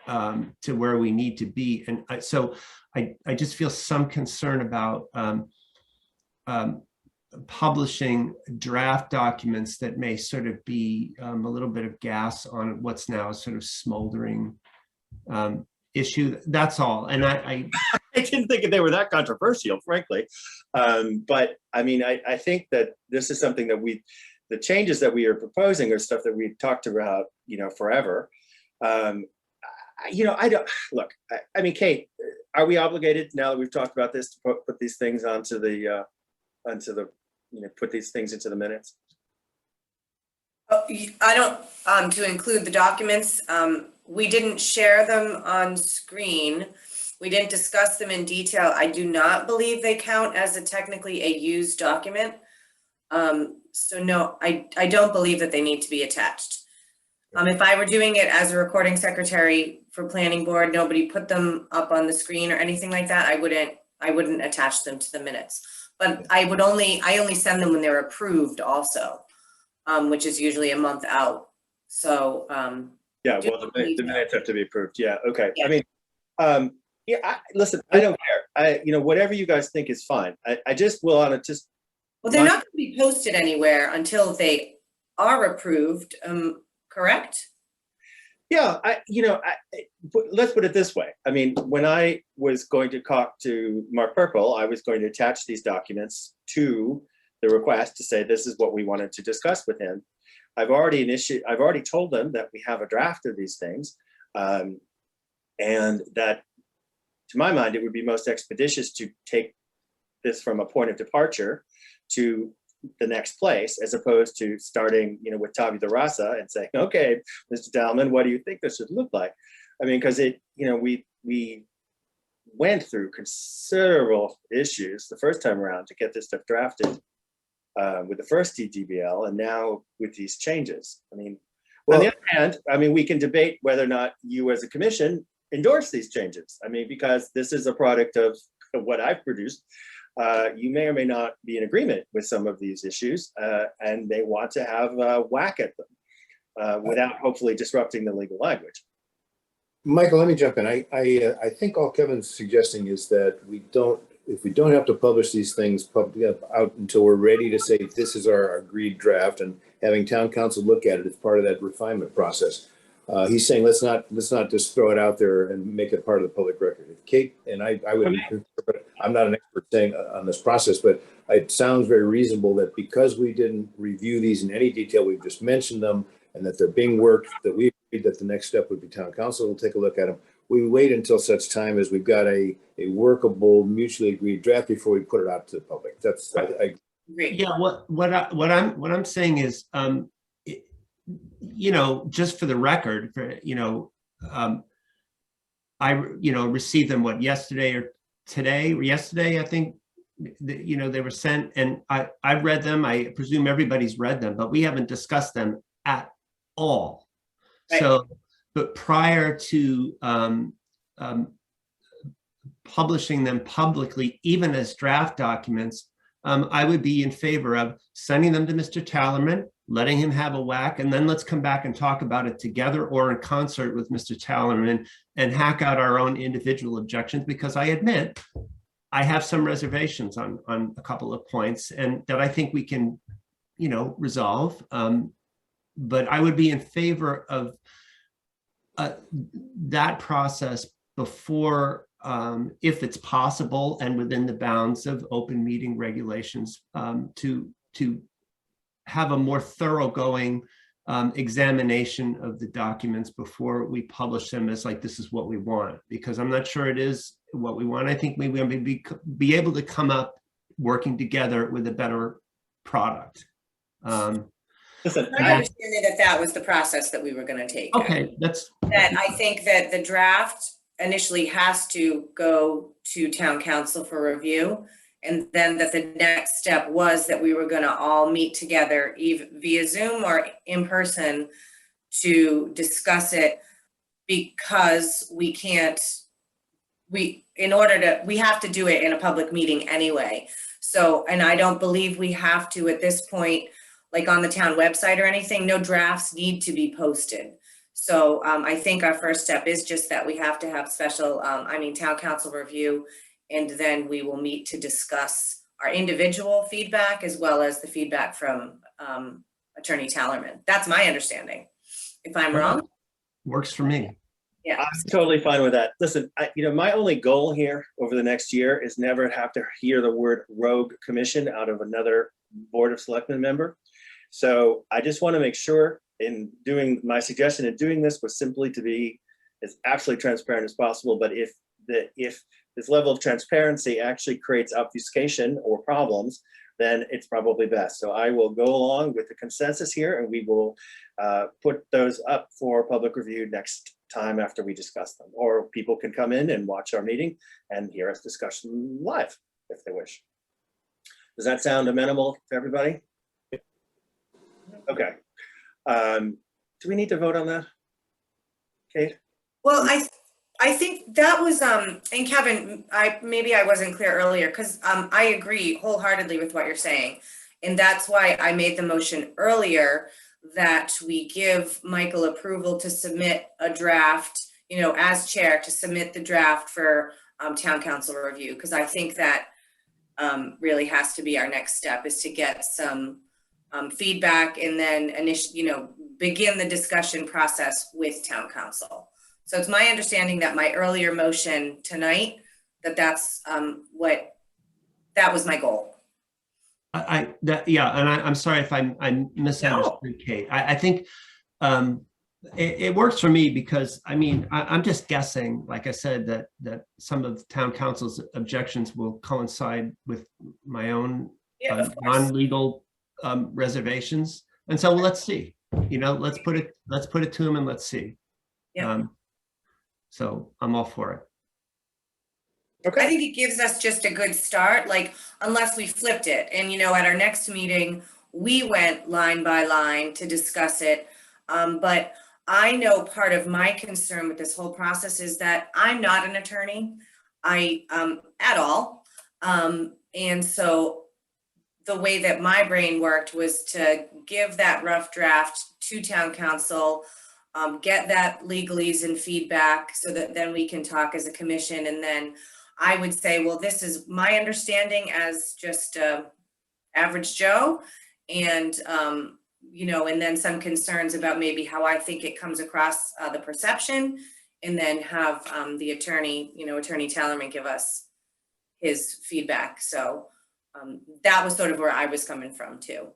to where we need to be. And so I just feel some concern about publishing draft documents that may sort of be a little bit of gas on what's now a sort of smoldering issue. That's all. And I didn't think they were that controversial, frankly. But I mean, I think that this is something that the changes that we are proposing are stuff that we've talked about, forever. I don't look. I mean, Kate, are we obligated now that we've talked about this to put these things onto the put these things into the minutes? Oh, I don't. To include the documents, we didn't share them on screen. We didn't discuss them in detail. I do not believe they count as technically a used document. So no, I don't believe that they need to be attached. If I were doing it as a recording secretary for planning board, nobody put them up on the screen or anything like that, I wouldn't attach them to the minutes. But I only send them when they're approved also, which is usually a month out. So yeah, well, the minutes have to be approved. Yeah, okay. Yeah. I mean, listen, I don't care. Whatever you guys think is fine. I just will on it. Just well, they're not going to be posted anywhere until they are approved. Correct? Yeah, let's put it this way. I mean, when I was going to talk to Mark Purple, I was going to attach these documents to the request to say this is what we wanted to discuss with him. I've already told them that we have a draft of these things, and that, to my mind, it would be most expeditious to take this from a point of departure to the next place, as opposed to starting, with tabula rasa and saying, okay, Mr. Dalman, what do you think this should look like? I mean, because we went through considerable issues the first time around to get this stuff drafted with the first TTBL, and now with these changes. I mean, on the other hand, we can debate whether or not you as a commission endorse these changes. I mean, because this is a product of what I've produced. You may or may not be in agreement with some of these issues, and they want to have a whack at them without hopefully disrupting the legal language. Michael, let me jump in. I think all Kevin's suggesting is that if we don't have to publish these things out until we're ready to say this is our agreed draft, and having town council look at it as part of that refinement process. He's saying let's not just throw it out there and make it part of the public record. If Kate and I would, I'm not an expert saying on this process, but it sounds very reasonable that because we didn't review these in any detail, we've just mentioned them and that they're being worked, that we agreed that the next step would be town council will take a look at them. We wait until such time as we've got a workable, mutually agreed draft before we put it out to the public. That's I Agree. Yeah, what I'm saying is, just for the record, I received them yesterday or today or yesterday, I think. They were sent, and I read them. I presume everybody's read them, but we haven't discussed them at all. Right. So, but prior to publishing them publicly, even as draft documents, I would be in favor of sending them to Mr. Tallerman, letting him have a whack, and then let's come back and talk about it together or in concert with Mr. Tallerman and hack out our own individual objections, because I admit I have some reservations on a couple of points, and that I think we can, resolve. But I would be in favor of that process before, if it's possible and within the bounds of open meeting regulations, to have a more thoroughgoing examination of the documents before we publish them as this is what we want, because I'm not sure it is what we want. I think we will be able to come up working together with a better product. Listen, I understand that was the process that we were going to take. Okay, that I think that the draft initially has to go to town council for review, and then that the next step was that we were going to all meet together via Zoom or in person to discuss it, because we have to do it in a public meeting anyway. So, and I don't believe we have to at this point, on the town website or anything, no drafts need to be posted. So I think our first step is just that we have to have special, town council review, and then we will meet to discuss our individual feedback as well as the feedback from Attorney Tallerman. That's my understanding. If I'm wrong. Works for me. Yeah, I'm totally fine with that. Listen, my only goal here over the next year is never have to hear the word rogue commission out of another Board of Selectmen member. So I just want to make sure in doing my suggestion in doing this was simply to be as absolutely transparent as possible. But if this level of transparency actually creates obfuscation or problems, then it's probably best. So I will go along with the consensus here, and we will put those up for public review next time after we discuss them. Or people can come in and watch our meeting and hear us discuss them live if they wish. Does that sound amenable to everybody? Okay. Do we need to vote on that, Kate? Well, I think that was, and Kevin, maybe I wasn't clear earlier, because I agree wholeheartedly with what you're saying. And that's why I made the motion earlier that we give Michael approval to submit a draft, as chair, to submit the draft for town council review. Because I think that really has to be our next step, is to get some feedback and then begin the discussion process with town council. So it's my understanding that my earlier motion tonight, that was my goal. I'm sorry if I misunderstood, Kate. I think it works for me because I'm just guessing, like I said, that some of town council's objections will coincide with my own non-legal reservations, and so let's see. Let's put it to them and let's see. Yeah. So I'm all for it. Okay. I think it gives us just a good start, like unless we flipped it. And, at our next meeting, we went line by line to discuss it. But I know part of my concern with this whole process is that I'm not an attorney, at all. And so the way that my brain worked was to give that rough draft to town council, get that legalese and feedback so that then we can talk as a commission. And then I would say, well, this is my understanding as just average Joe, and and then some concerns about maybe how I think it comes across the perception, and then have the attorney, Attorney Tellerman, give us his feedback. So that was sort of where I was coming from too.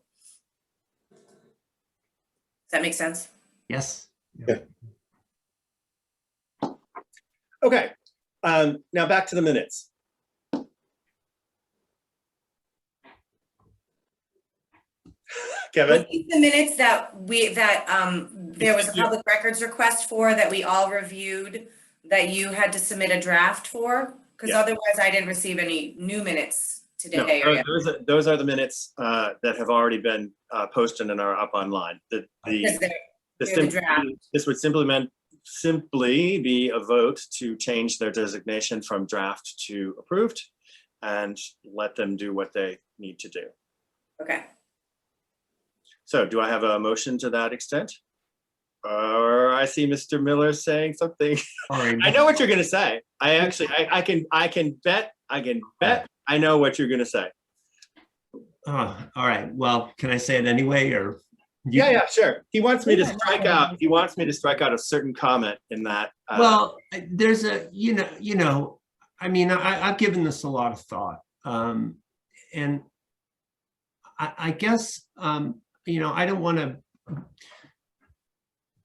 Does that make sense? Yes. Yeah. Okay. Now back to the minutes. Kevin? The minutes that there was a public records request for that we all reviewed, that you had to submit a draft for, because otherwise I didn't receive any new minutes today. No, those are the minutes that have already been posted and are up online. This would simply be a vote to change their designation from draft to approved and let them do what they need to do. Okay. So do I have a motion to that extent? Or I see Mr. Miller saying something. I know what you're going to say. I can bet I know what you're going to say. Oh, all right. Well, can I say it anyway, or? Yeah, sure. He wants me to strike out. He wants me to strike out a certain comment in that. Well, there's a, I've given this a lot of thought, and I guess, I don't want to.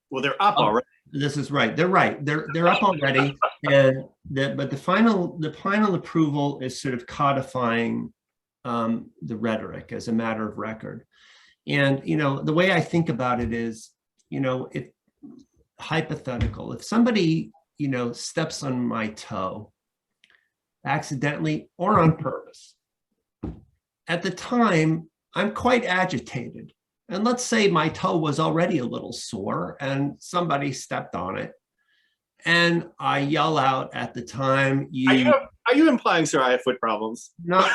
Well, they're up already. This is right. They're right. They're up already, but the final approval is sort of codifying the rhetoric as a matter of record. And, the way I think about it is, if hypothetical, if somebody, steps on my toe accidentally or on purpose, at the time, I'm quite agitated. And let's say my toe was already a little sore and somebody stepped on it. And I yell out at the time, Are you implying, sir, I have foot problems? No,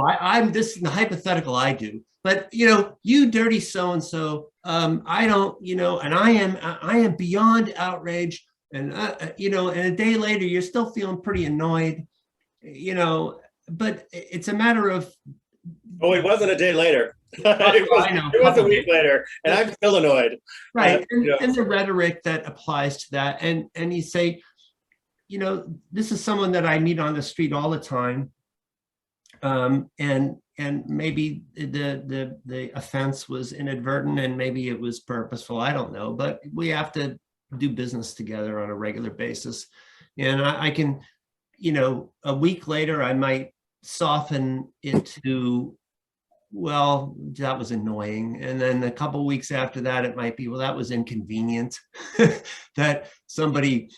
I'm this is the hypothetical I do. But you dirty so-and-so, I don't, and I am beyond outraged. And and a day later, you're still feeling pretty annoyed, but it's a matter of. Oh, it wasn't a day later. It was a week later, and I'm still annoyed. Right, and the rhetoric that applies to that, and you say, this is someone that I meet on the street all the time, and maybe the offense was inadvertent, and maybe it was purposeful. I don't know, but we have to do business together on a regular basis, and I can, a week later, I might soften it to, well, that was annoying. And then a couple of weeks after that, it might be, well, that was inconvenient that somebody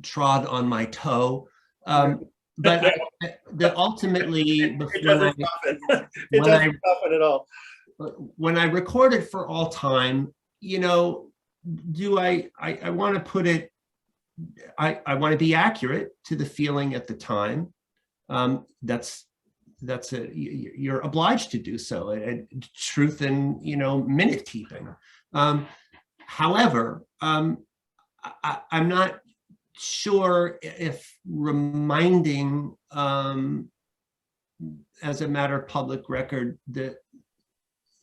trod on my toe. But ultimately, it doesn't soften at all. When I record it for all time, do I want to put it, I want to be accurate to the feeling at the time. You're obliged to do so. Truth and minute keeping. However, I'm not sure if reminding as a matter of public record that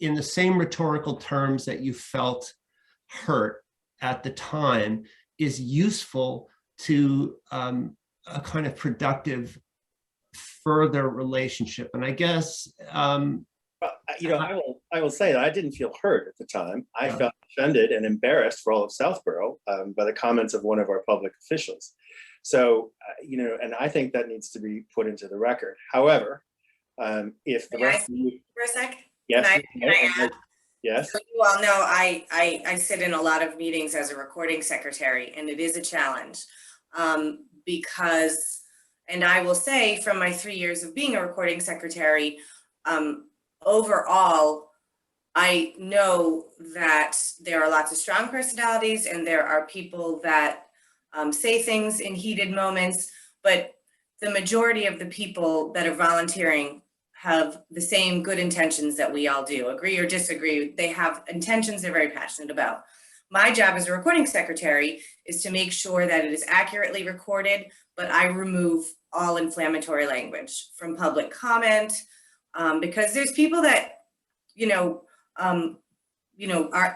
in the same rhetorical terms that you felt hurt at the time is useful to a kind of productive further relationship. And I guess, I will say that I didn't feel hurt at the time. I Yeah. felt offended and embarrassed for all of Southborough by the comments of one of our public officials. So, and I think that needs to be put into the record. However, if the May I rest of you, For a sec? yes, Can I add? yes, So you all know I sit in a lot of meetings as a recording secretary, and it is a challenge because, and I will say from my 3 years of being a recording secretary, overall, I know that there are lots of strong personalities and there are people that say things in heated moments, but the majority of the people that are volunteering have the same good intentions that we all do. Agree or disagree, they have intentions they're very passionate about. My job as a recording secretary is to make sure that it is accurately recorded, but I remove all inflammatory language from public comment, because there's people that,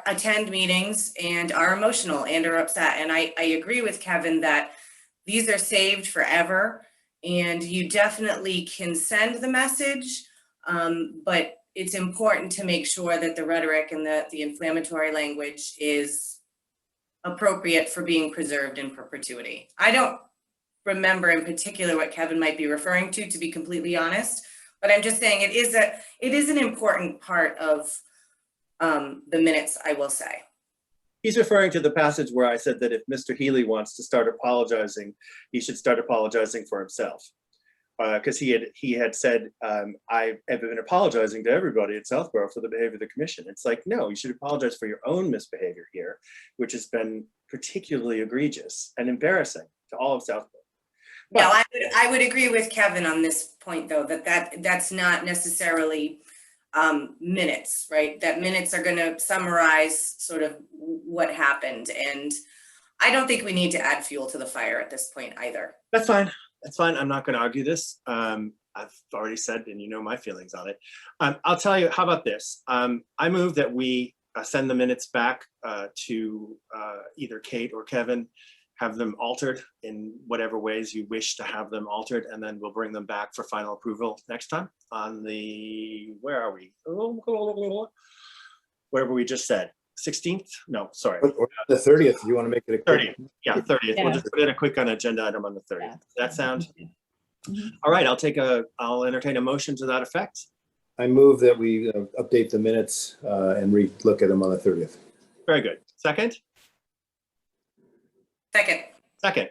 attend meetings and are emotional and are upset. And I agree with Kevin that these are saved forever. And you definitely can send the message, but it's important to make sure that the rhetoric and the inflammatory language is appropriate for being preserved in perpetuity. I don't remember in particular what Kevin might be referring to be completely honest, but I'm just saying it is an important part of the minutes, I will say. he's referring to the passage where I said that if Mr. Healy wants to start apologizing, he should start apologizing for himself. Because he had said, I have been apologizing to everybody at Southborough for the behavior of the commission. It's like, no, you should apologize for your own misbehavior here, which has been particularly egregious and embarrassing to all of Southborough. But, yeah, I would agree with Kevin on this point, though, that's not necessarily minutes, right? That minutes are going to summarize sort of what happened. And I don't think we need to add fuel to the fire at this point either. that's fine. That's fine. I'm not going to argue this. I've already said, and you know my feelings on it. I'll tell you, how about this? I move that we send the minutes back to either Kate or Kevin, have them altered in whatever ways you wish to have them altered, and then we'll bring them back for final approval next time on the, where are we? Wherever we just said, 16th? No, sorry. Or the 30th, you want to make it a 30th. Yeah, 30th. Yeah. We'll just put in a quick on agenda item on the 30th. Yeah. Does that sound? Mhm. All right, I'll entertain a motion to that effect. I move that we update the minutes and re-look at them on the 30th. Very good. Second? Second.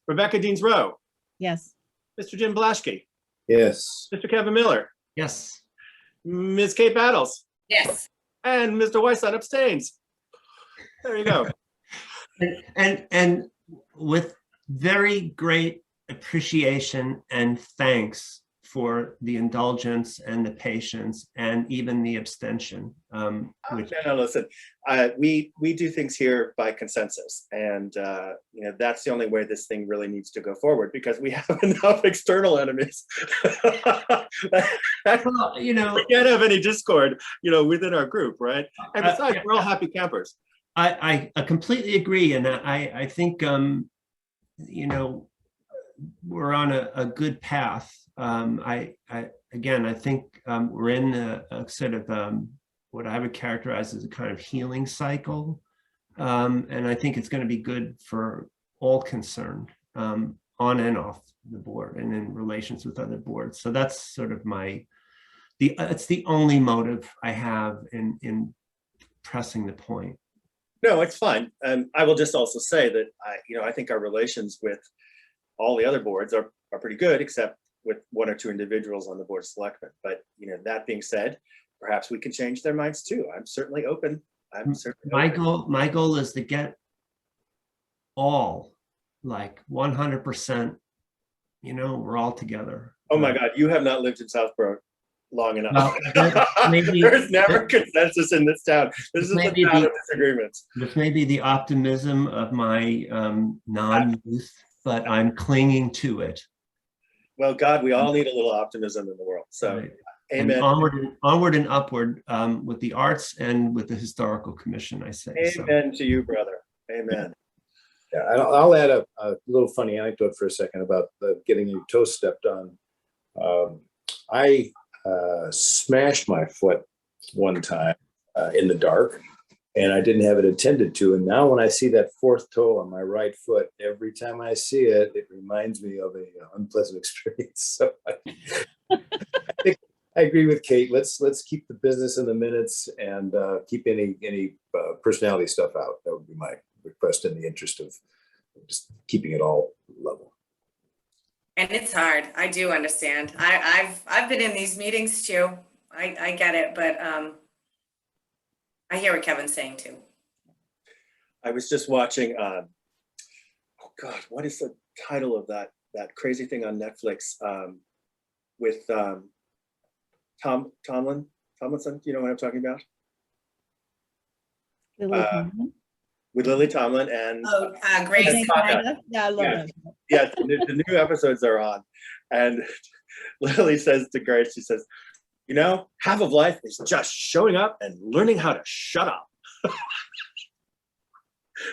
Rebecca Deans-Rowe, Yes. Mr. Jim Blaschke, Yes. Mr. Kevin Miller, Yes. Ms. Kate Battles, Yes. and Mr. Weisland abstains. There you go. And with very great appreciation and thanks for the indulgence and the patience and even the abstention. Which, No, listen, we do things here by consensus, and that's the only way this thing really needs to go forward, because we have enough external enemies. well, We can't have any discord, within our group, right? And besides, we're all happy campers. I completely agree, and I think we're on a good path. I think we're in a sort of what I would characterize as a kind of healing cycle, and I think it's going to be good for all concerned, on and off the board and in relations with other boards. So that's sort of it's the only motive I have in pressing the point. No, it's fine. And I will just also say that I think our relations with all the other boards are pretty good, except with one or two individuals on the board of selectmen. But that being said, perhaps we can change their minds too. I'm certainly open. My goal is to get all, like 100%, we're all together. Oh my God, you have not lived in Southborough long enough. Well, maybe there's never consensus in this town. This is the maybe town of disagreements. This may be the optimism of my non-youth, but I'm clinging to it. Well, God, we all need a little optimism in the world. So Right. And Amen. onward and upward with the arts and with the historical commission, I say. Amen to you, brother. Amen. Yeah, I'll add a little funny anecdote for a second about getting your toes stepped on. I smashed my foot one time in the dark, and I didn't have it attended to. And now when I see that fourth toe on my right foot, every time I see it, it reminds me of an unpleasant experience. So I think I agree with Kate. Let's keep the business in the minutes and keep any personality stuff out. That would be my request in the interest of just keeping it all level. And it's hard. I do understand. I've been in these meetings too. I get it, but I hear what Kevin's saying too. I was just watching, oh God, what is the title of that crazy thing on Netflix with Tomlinson? You know what I'm talking about? With Lily Tomlin and Grace. Yeah, I love it. Yeah, the new episodes are on, and Lily says to Grace, she says, "You know, half of life is just showing up and learning how to shut up."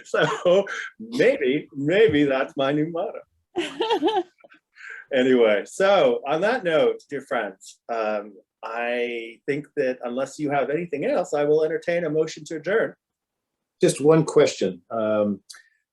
So maybe that's my new motto. Anyway, so on that note, dear friends, I think that unless you have anything else, I will entertain a motion to adjourn. Just one question.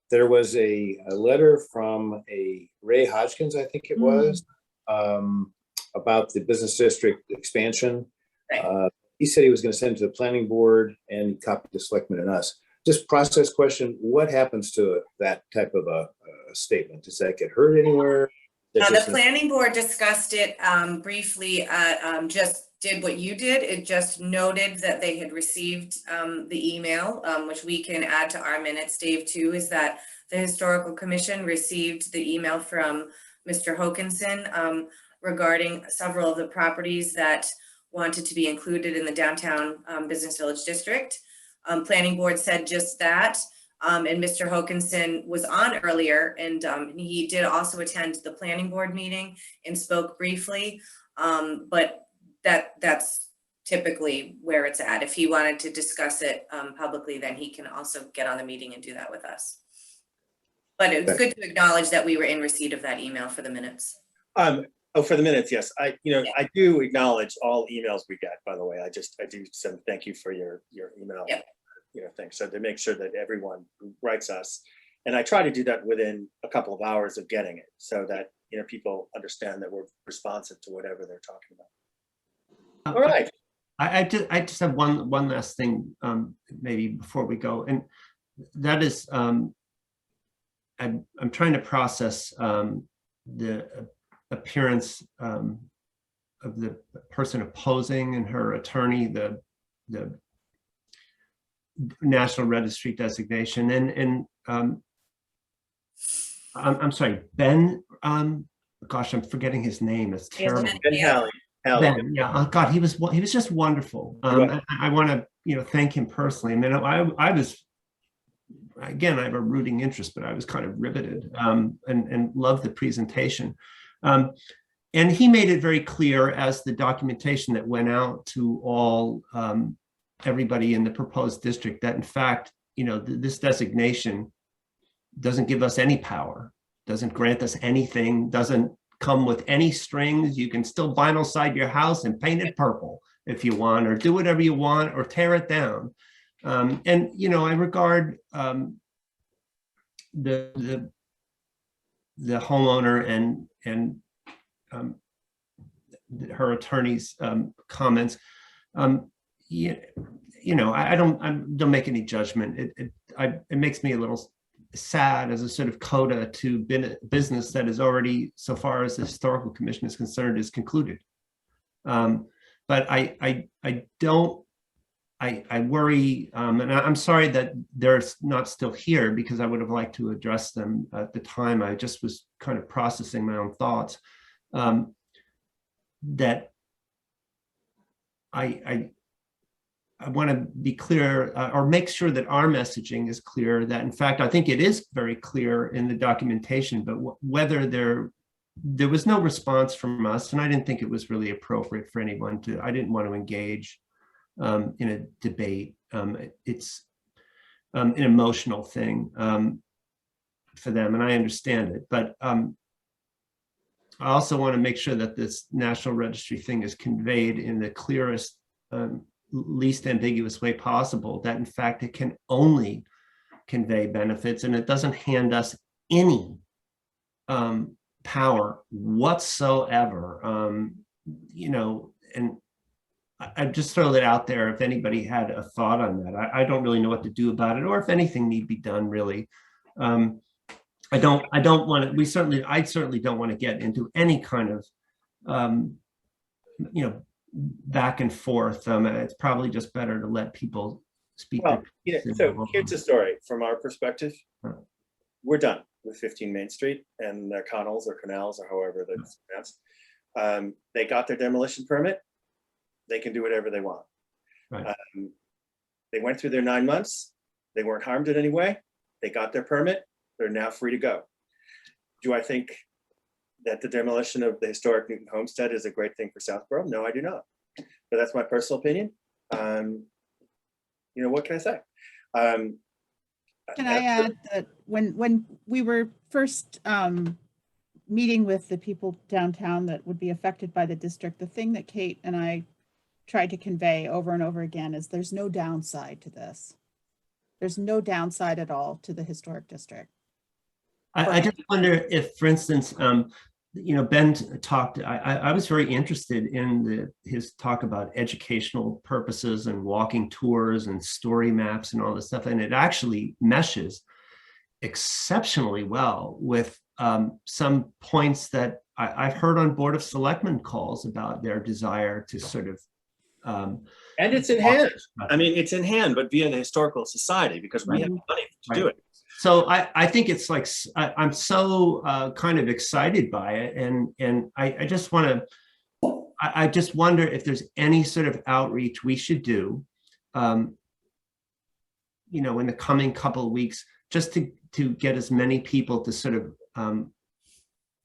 There was a letter from a Ray Hodgkins, I think it was, about the business district expansion. Right. He said he was going to send it to the planning board and copy the selectmen and us. Just process question, what happens to that type of a statement? Does that get heard anywhere? The planning board discussed it briefly, just did what you did. It just noted that they had received the email, which we can add to our minutes, Dave, too, is that the Historical Commission received the email from Mr. Hokinson regarding several of the properties that wanted to be included in the downtown business village district. Planning board said just that. And Mr. Hokinson was on earlier, and he did also attend the planning board meeting and spoke briefly, but that's typically where it's at. If he wanted to discuss it publicly, then he can also get on the meeting and do that with us. But it's good to acknowledge that we were in receipt of that email for the minutes. Oh, for the minutes, yes. I do acknowledge all emails we get, by the way. I do send thank you for your email. Yep. Thanks. So to make sure that everyone who writes us, and I try to do that within a couple of hours of getting it, so that people understand that we're responsive to whatever they're talking about. All right. I just have one last thing, maybe before we go, and that is I'm trying to process the appearance of the person opposing and her attorney, the National Registry designation, and I'm sorry, Ben. Gosh, I'm forgetting his name. It's terrible. Ben Halley. Ben, yeah. Oh God, he was just wonderful. I want to thank him personally. I mean, I was, again, I have a rooting interest, but I was kind of riveted and loved the presentation. And he made it very clear, as the documentation that went out to all everybody in the proposed district, that in fact, this designation doesn't give us any power, doesn't grant us anything, doesn't come with any strings. You can still vinyl side your house and paint it purple if you want, or do whatever you want, or tear it down. And I regard the homeowner and her attorney's comments. I don't make any judgment. It makes me a little sad as a sort of coda to business that is already, so far as the Historical Commission is concerned, is concluded. But I worry, and I'm sorry that they're not still here, because I would have liked to address them at the time. I just was kind of processing my own thoughts. That I want to be clear, or make sure that our messaging is clear, that in fact, I think it is very clear in the documentation, but whether they're there was no response from us, and I didn't think it was really appropriate for anyone to, I didn't want to engage in a debate. It's an emotional thing for them, and I understand it. But I also want to make sure that this National Registry thing is conveyed in the clearest, least ambiguous way possible, that in fact it can only convey benefits, and it doesn't hand us any power whatsoever. You know, and I just throw that out there if anybody had a thought on that. I don't really know what to do about it, or if anything need be done, really. I don't want to, I certainly don't want to get into any kind of, you know, back and forth. It's probably just better to let people speak. Well, you know, so here's the story from our perspective. We're done with 15 Main Street and their Connells or Canals or however that's pronounced. They got their demolition permit. They can do whatever they want. Right. They went through their 9 months. They weren't harmed in any way. They got their permit. They're now free to go. Do I think that the demolition of the historic Newton Homestead is a great thing for Southborough? No, I do not. But that's my personal opinion. You know, what can I say? Can I add that when we were first meeting with the people downtown that would be affected by the district, the thing that Kate and I tried to convey over and over again is there's no downside to this. There's no downside at all to the historic district. I just wonder if, for instance, you know, Ben talked, I was very interested in his talk about educational purposes and walking tours and story maps and all this stuff. And it actually meshes exceptionally well with some points that I've heard on Board of Selectmen calls about their desire to sort of. And it's in hand. I mean, it's in hand, but via the Historical Society, because we have money to do it. So I think it's like, I'm so kind of excited by it. And I just want to, I just wonder if there's any sort of outreach we should do, you know, in the coming couple of weeks, just to get as many people to sort of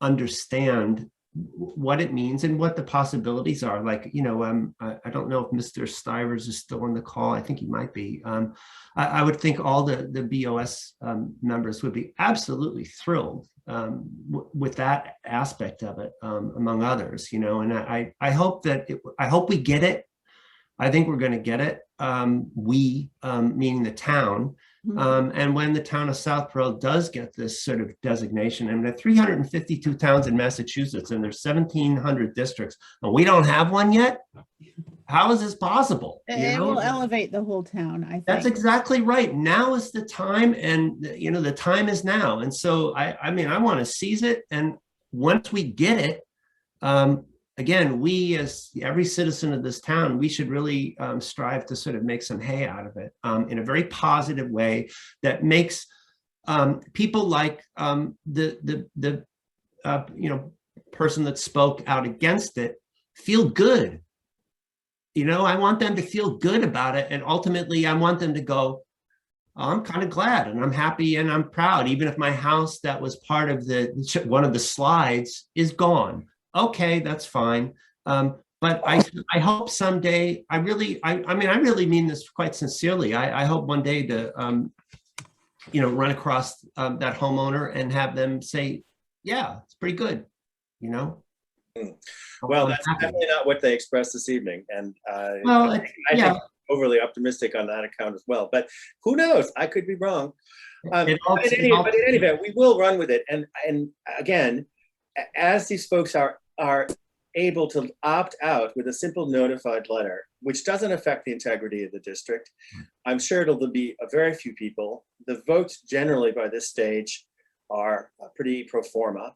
understand what it means and what the possibilities are. Like, you know, I don't know if Mr. Stivers is still on the call. I think he might be. I would think all the BOS members would be absolutely thrilled with that aspect of it, among others, you know, and I hope that, I hope we get it. I think we're going to get it. We, meaning the town. And when the town of Southborough does get this sort of designation, and there are 352 towns in Massachusetts, and there's 1,700 districts, and we don't have one yet. How is this possible? It will elevate the whole town, I think. That's exactly right. Now is the time, and you know, the time is now. And so I mean, I want to seize it. And once we get it, again, we, as every citizen of this town, we should really strive to sort of make some hay out of it in a very positive way that makes people like the you know, person that spoke out against it feel good. You know, I want them to feel good about it, and ultimately, I want them to go, oh, I'm kind of glad and I'm happy and I'm proud, even if my house that was part of one of the slides is gone. Okay, that's fine. But I hope someday, I mean, I really mean this quite sincerely. I hope one day to, you know, run across that homeowner and have them say, yeah, it's pretty good, you know? Well, that's definitely not what they expressed this evening. And well, I think overly optimistic on that account as well. But who knows? I could be wrong. But in any event, we will run with it. And again, as these folks are able to opt out with a simple notified letter, which doesn't affect the integrity of the district, I'm sure it'll be a very few people. The votes generally by this stage are pretty pro forma.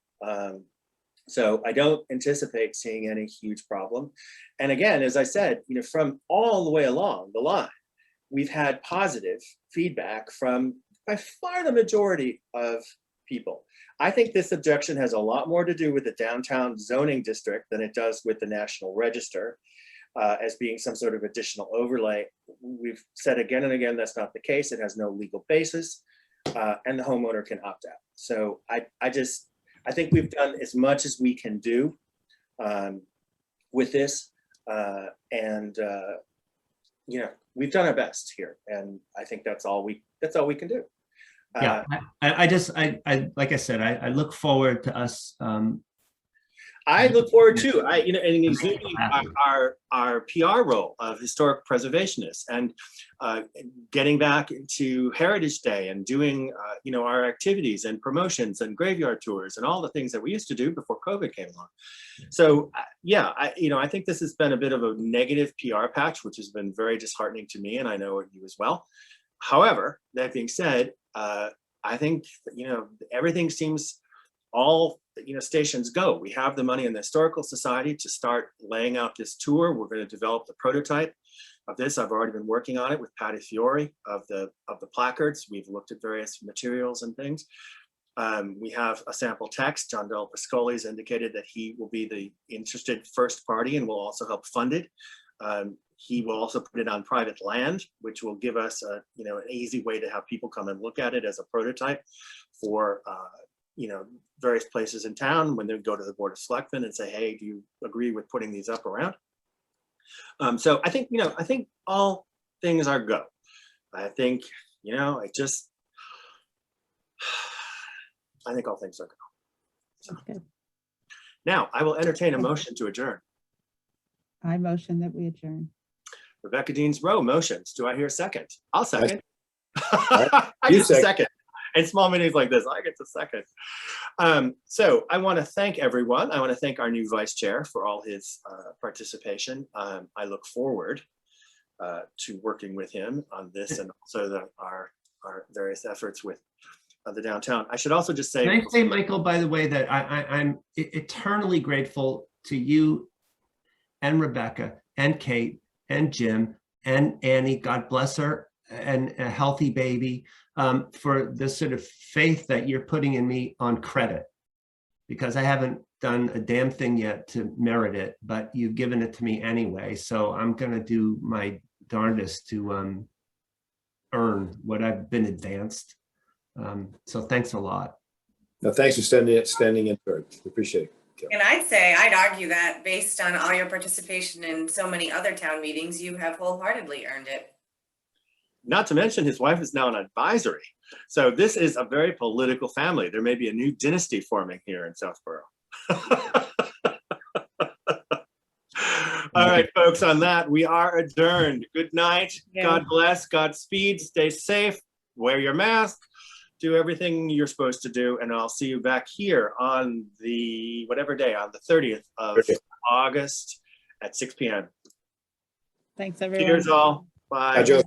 So I don't anticipate seeing any huge problem. And again, as I said, you know, from all the way along the line, we've had positive feedback from by far the majority of people. I think this objection has a lot more to do with the downtown zoning district than it does with the National Register as being some sort of additional overlay. We've said again and again, that's not the case. It has no legal basis and the homeowner can opt out. So I think we've done as much as we can do with this, and you know, we've done our best here, and I think that's all we can do. Yeah, I just like I said, I look forward to us. I look forward to, you know, and exuding our PR role of historic preservationists, and getting back into Heritage Day and doing, you know, our activities and promotions and graveyard tours and all the things that we used to do before COVID came along. So yeah, you know, I think this has been a bit of a negative PR patch, which has been very disheartening to me, and I know you as well. However, that being said, I think, you know, everything seems, all, you know, stations go. We have the money in the Historical Society to start laying out this tour. We're going to develop the prototype of this. I've already been working on it with Patty Fiore of the placards. We've looked at various materials and things. We have a sample text. John Del Pascoli has indicated that he will be the interested first party and will also help fund it. He will also put it on private land, which will give us a, you know, an easy way to have people come and look at it as a prototype for, you know, various places in town when they go to the Board of Selectmen and say, hey, do you agree with putting these up around? So I think, you know, I think all things are go. I think, you know, I think all things are go. So. Okay. Now I will entertain a motion to adjourn. I motion that we adjourn. Rebecca Deans Rowe motions. Do I hear a second? I'll second. Right. I You get a second. In small meetings like this, I get to second. So I want to thank everyone. I want to thank our new vice chair for all his participation. I look forward to working with him on this, and also our various efforts with the downtown. I should also just say, Can I say, Michael, by the way, that I'm eternally grateful to you and Rebecca and Kate and Jim and Annie, God bless her, and a healthy baby, for this sort of faith that you're putting in me on credit, because I haven't done a damn thing yet to merit it, but you've given it to me anyway. So I'm going to do my darndest to earn what I've been advanced. So thanks a lot. No, thanks for standing in for it. Appreciate it. And I'd argue that based on all your participation in so many other town meetings, you have wholeheartedly earned it. not to mention his wife is now an advisory. So this is a very political family. There may be a new dynasty forming here in Southborough. All right, folks, on that, we are adjourned. Good night. Yeah. God bless. Godspeed. Stay safe. Wear your mask. Do everything you're supposed to do. And I'll see you back here on the, whatever day, on the 30th of August at 6 p.m. Thanks, everyone. Cheers all. Bye. Hi, Joe.